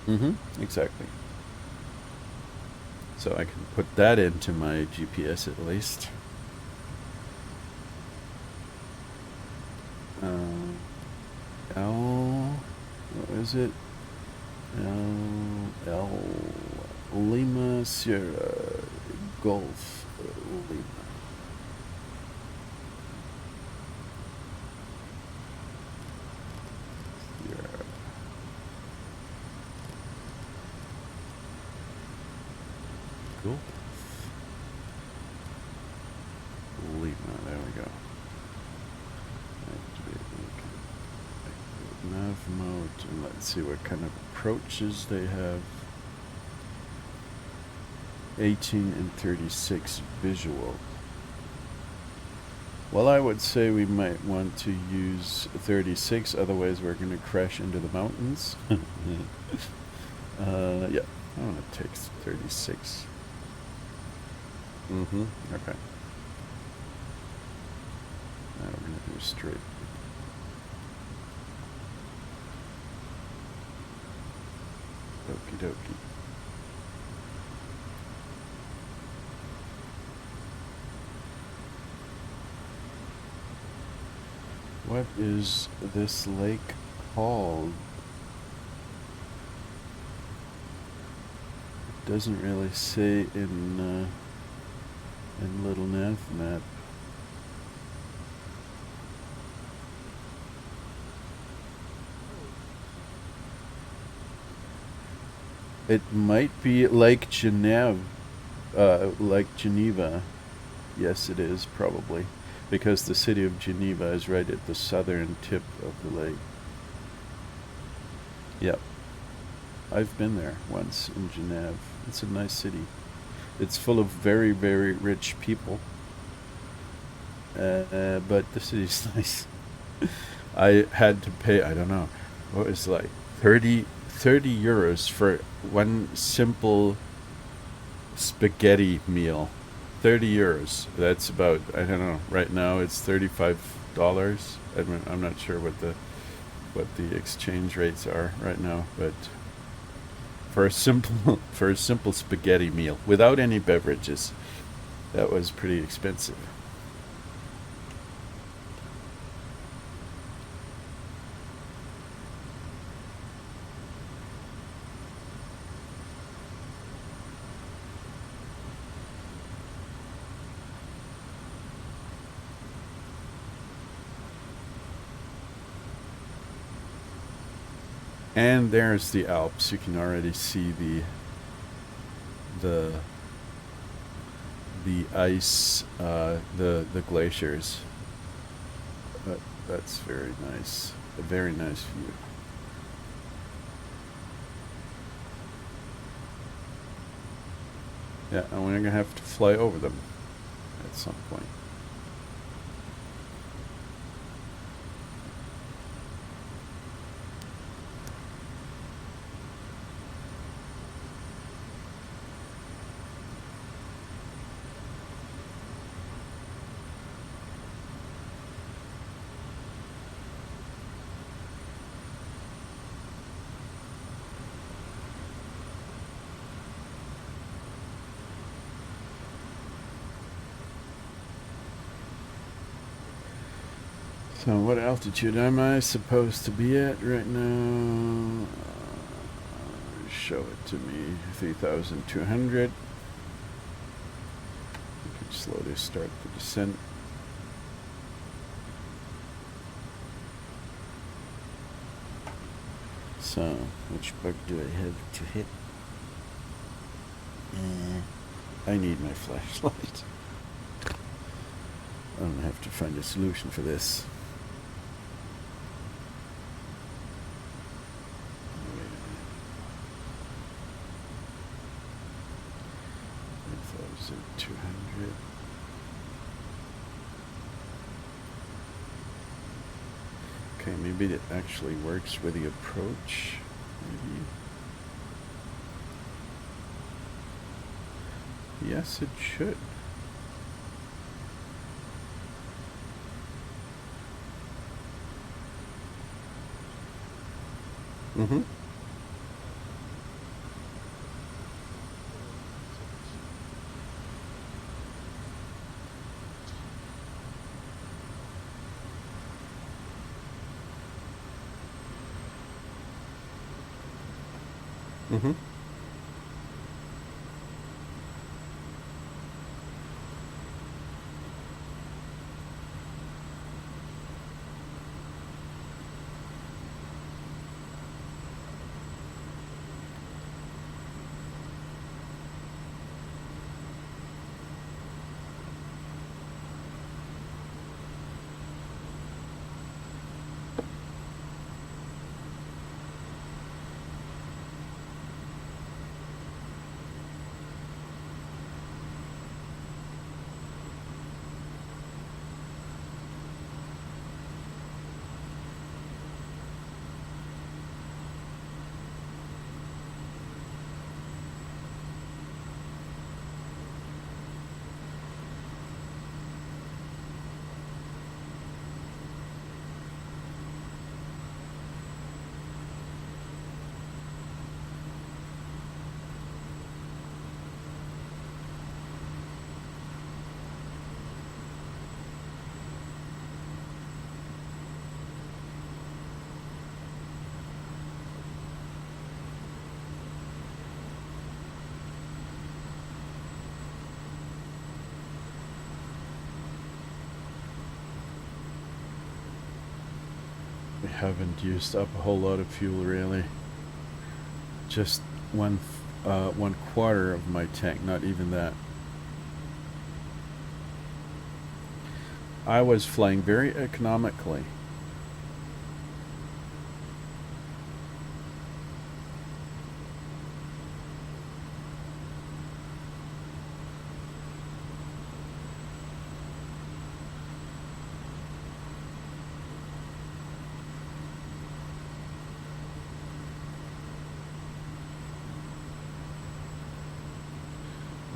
Mm-hmm. Exactly. So I can put that into my GPS at least. Uh, L, what is it? L Lima Sierra Golf Lima. Sierra Golf Lima. There we go. Nav mode, and let's see what kind of approaches they have. 18 and 36 visual. Well, I would say we might want to use 36, otherwise we're going to crash into the mountains. Yeah, I want to take 36. Mm-hmm. Okay. Now we're going to do straight. Okie dokie. What is this lake called? It doesn't really say in little nav map. It might be like Geneva, Geneva. Yes, it is probably, because the city of Geneva is right at the southern tip of the lake. Yep, I've been there once in Geneva. It's a nice city. It's full of very, very rich people, but the city's nice. I had to pay, I don't know, what was it, like 30 euros for one simple spaghetti meal. 30 euros. That's about, I don't know, right now it's $35. I'm not sure what the exchange rates are right now, but for a simple for a simple spaghetti meal without any beverages, that was pretty expensive. And there's the Alps. You can already see the the ice, the glaciers. That's very nice. A very nice view. Yeah, and we're gonna have to fly over them at some point. So what altitude am I supposed to be at right now? Show it to me. 3,200. We can slowly start the descent. So, which bug do I have to hit? I need my flashlight. I'm gonna have to find a solution for this. Wait a minute. 3,200. Okay, maybe it actually works with the approach. Maybe. Yes, it should. Mm-hmm. Mm-hmm. We haven't used up a whole lot of fuel really. Just 1/4 of my tank, not even that. I was flying very economically.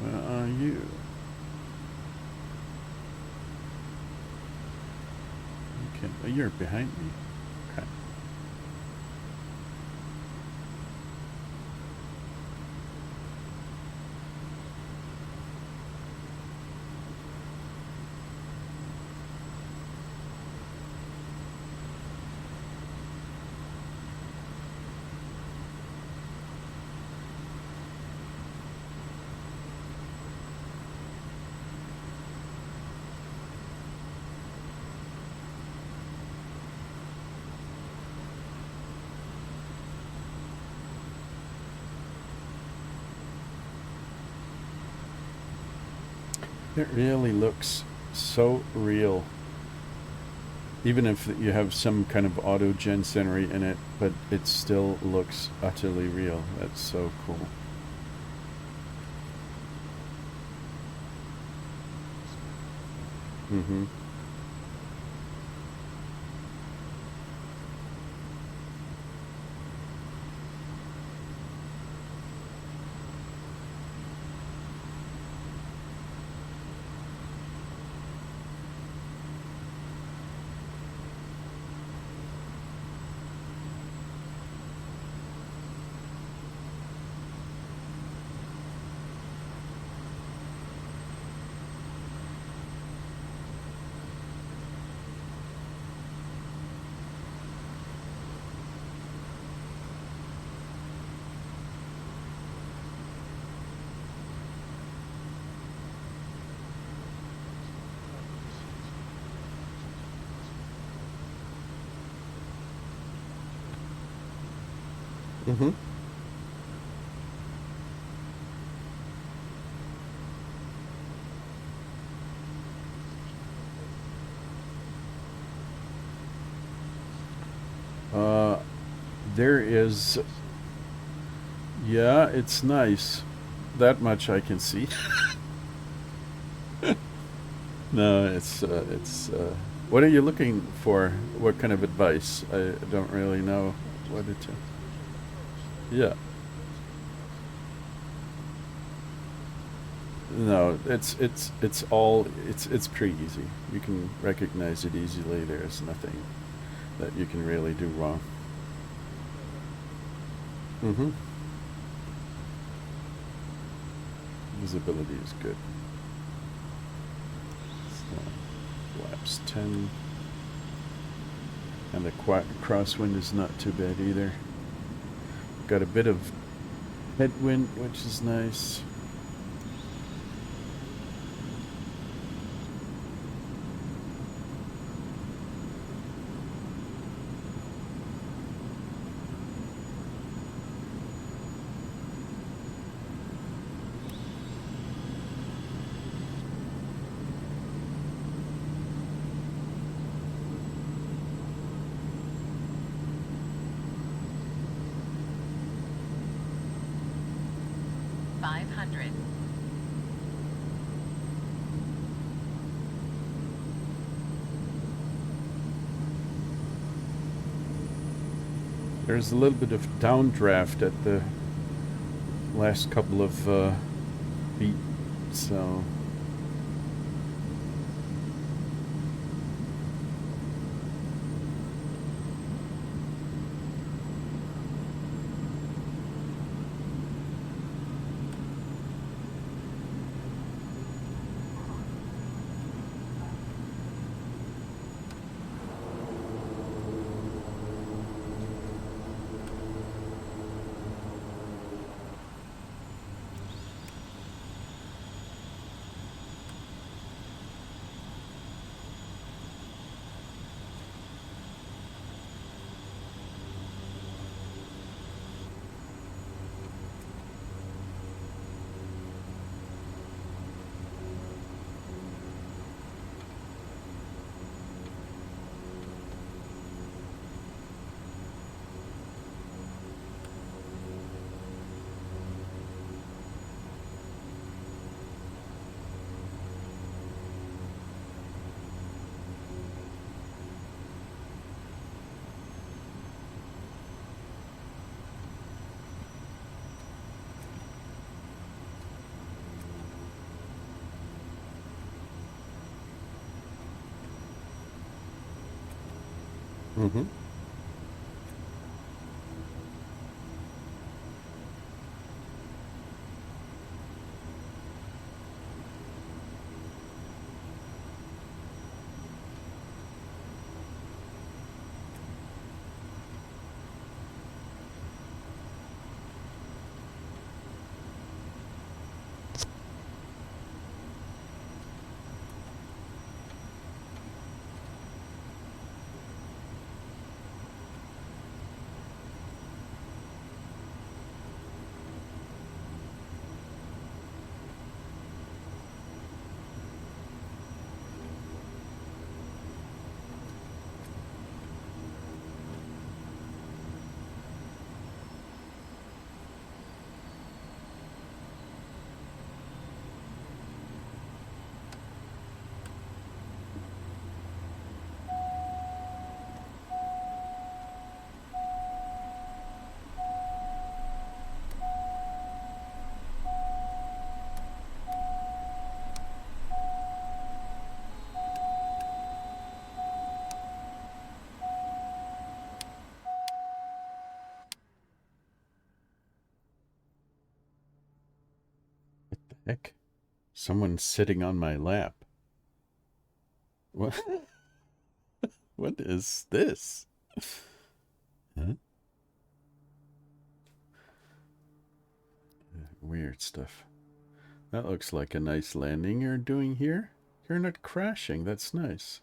Where are you? Okay, oh, you're behind me. Okay. It really looks so real. Even if you have some kind of auto gen scenery in it, but it still looks utterly real. That's so cool. Mm-hmm. Mm-hmm. There is, yeah, it's nice. That much I can see. No, what are you looking for? What kind of advice? I don't really know what it. Yeah. No, it's pretty easy. You can recognize it easily. There's nothing that you can really do wrong. Mm-hmm. Visibility is good. So, laps 10. And the crosswind is not too bad either. Got a bit of headwind, which is nice. There's a little bit of downdraft at the last couple of feet, so. Mm-hmm. What the heck? Someone's sitting on my lap. What? What is this? Huh? Weird stuff. That looks like a nice landing you're doing here. You're not crashing. That's nice.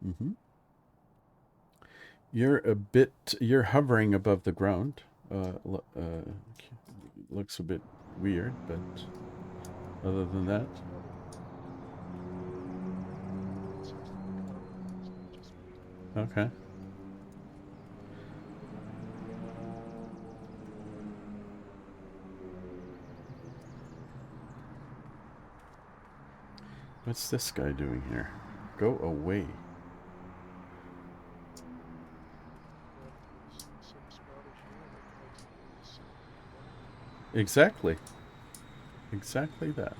Mm-hmm. You're hovering above the ground. Looks a bit weird, but other than that, okay. What's this guy doing here? Go away. Exactly. Exactly that.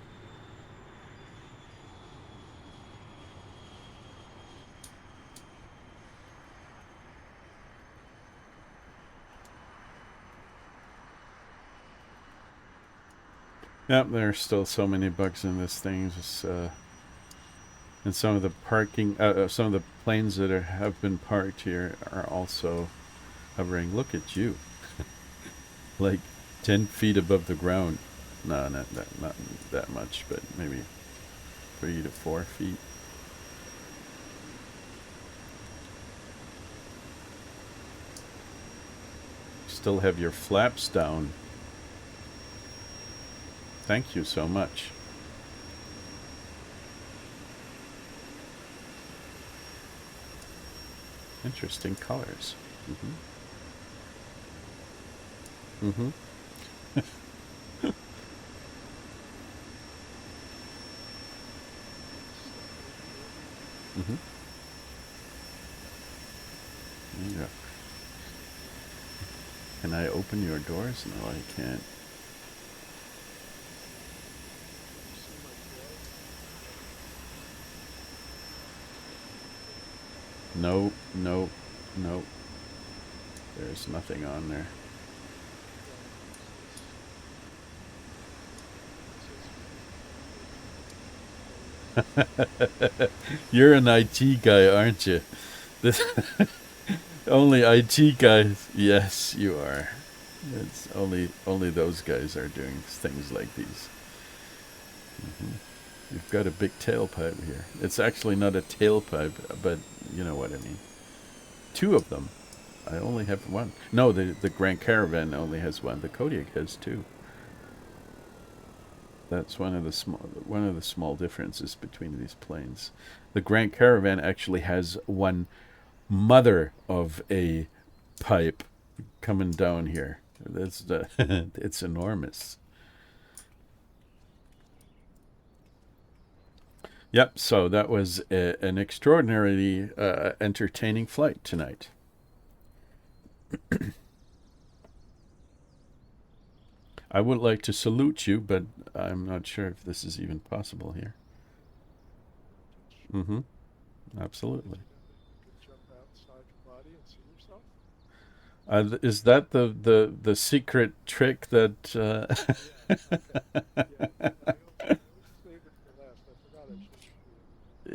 Yep, there are still so many bugs in this thing. Just, and some of the some of the planes that have been parked here are also hovering. Look at you, like 10 feet above the ground. No, not that much, but maybe 3 to 4 feet. Still have your flaps down. Thank you so much. Interesting colors. Mm-hmm. Mm-hmm. Mm-hmm. There you go. Can I open your doors? No, I can't. Nope, nope, nope. There's nothing on there. You're an IT guy, aren't you? This only IT guys. Yes, you are. It's only those guys are doing things like these. Mm-hmm. You've got a big tailpipe here. It's actually not a tailpipe, but you know what I mean. Two of them. I only have one. No, the Grand Caravan only has one. The Kodiak has two. That's one of the small differences between these planes. The Grand Caravan actually has one mother of a pipe coming down here. That's the it's enormous. Yep. So that was an extraordinarily entertaining flight tonight. I would like to salute you, but I'm not sure if this is even possible here. Mm-hmm. Did Absolutely. you know that you could jump outside your body and see yourself? Is that the secret trick that? Yeah. Okay. Yeah. I always save it for last. I forgot I should have.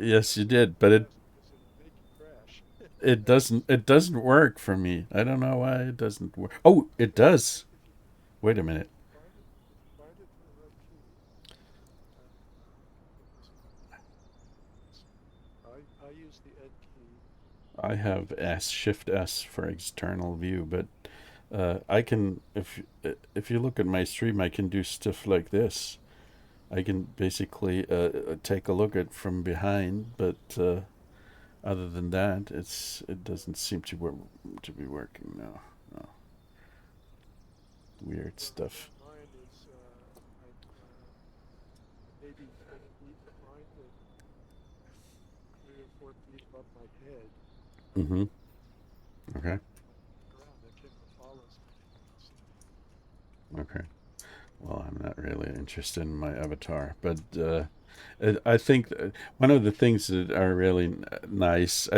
I Yes, you saved it did, for but it last because it'll make you crash. it doesn't it doesn't work for me. I don't know why it doesn't work. Oh, it Well, does. if you Wait a minute. if you bind it to the right key, give me a second. I use the Ed key. I have S Shift S for external view, but I can if you look at my stream, I can do stuff like this. I can basically take a look at from behind, but other than that, it doesn't seem to be working now. No, weird Well, stuff. mine is I'm maybe 10 feet behind and 3 or 4 feet above my head. Mm-hmm. When Okay. I'm on the ground, the camera follows me. So, Okay. Well, I'm not really interested in my avatar, but I think one of the things that are really nice,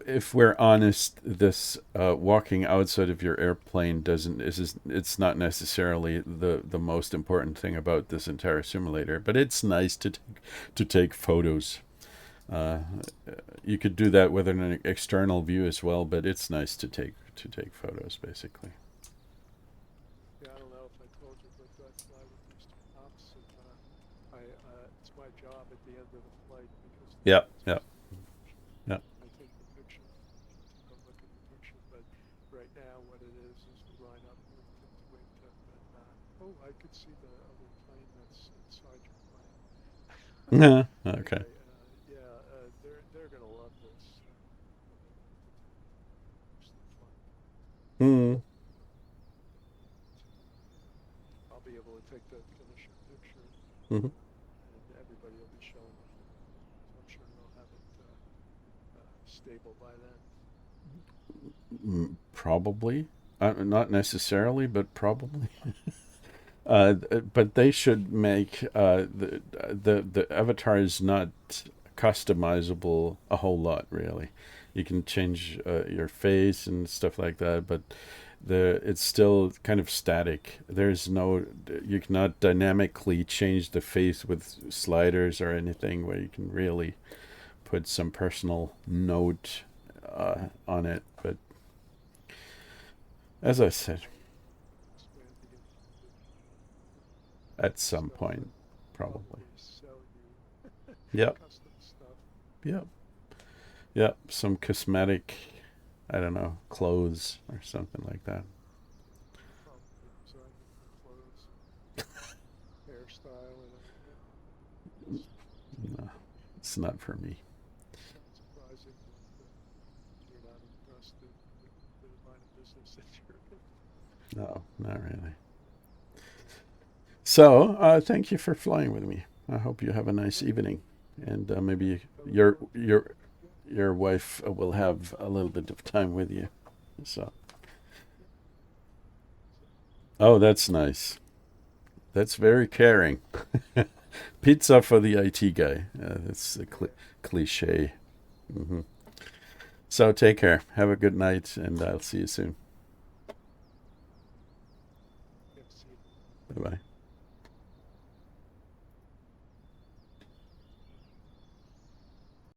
if we're honest, this walking outside of your airplane doesn't it's not necessarily the most important thing about this entire simulator, but it's nice to take photos. Uh, you could do that with an external view as well, but it's nice to take photos, basically. yeah, I don't know if I told you, but I fly with these two cops, and it's my job at the end of the flight because the Yeah, flight's yeah, just a little picture. yeah. I take the picture if you took a look at the picture, but right now what it is we line up with to wait to, and oh, I could see the other plane that's inside your plane. Okay. Anyway, yeah, they're gonna love this. What I have to do, mostly fun. Hmm. I'll be able to take the finisher picture, Hmm. and everybody will be showing the flight. So I'm sure they'll have it stable by then. Probably. Not necessarily, but probably. But they should make the avatar is not customizable a whole lot, really. You can change your face and stuff like that, but it's still kind of static. There's no you cannot dynamically change the face with sliders or anything where you can really put some personal note on it. But as I said, Expand the at infinite some stuff point, and probably. probably sell you Yep, custom stuff. yep, yep. Some cosmetic, I don't know, clothes or something like that. Probably design your own clothes and hairstyle and everything. No, it's not for me. It's not surprising that you're not impressed in the line of business that you're in. No, not really. So, thank you for flying with me. I hope you have a nice Yeah, evening, and yeah. maybe I look your forward to your talking again. your wife will have a little bit of time with you. So, Yeah. So, oh, that's nice. That's very caring. Pizza for the IT guy. That's a yeah. cliche. Hmm. So take care. Have a good night, and I'll see you soon. Yeah. See you. Bye bye.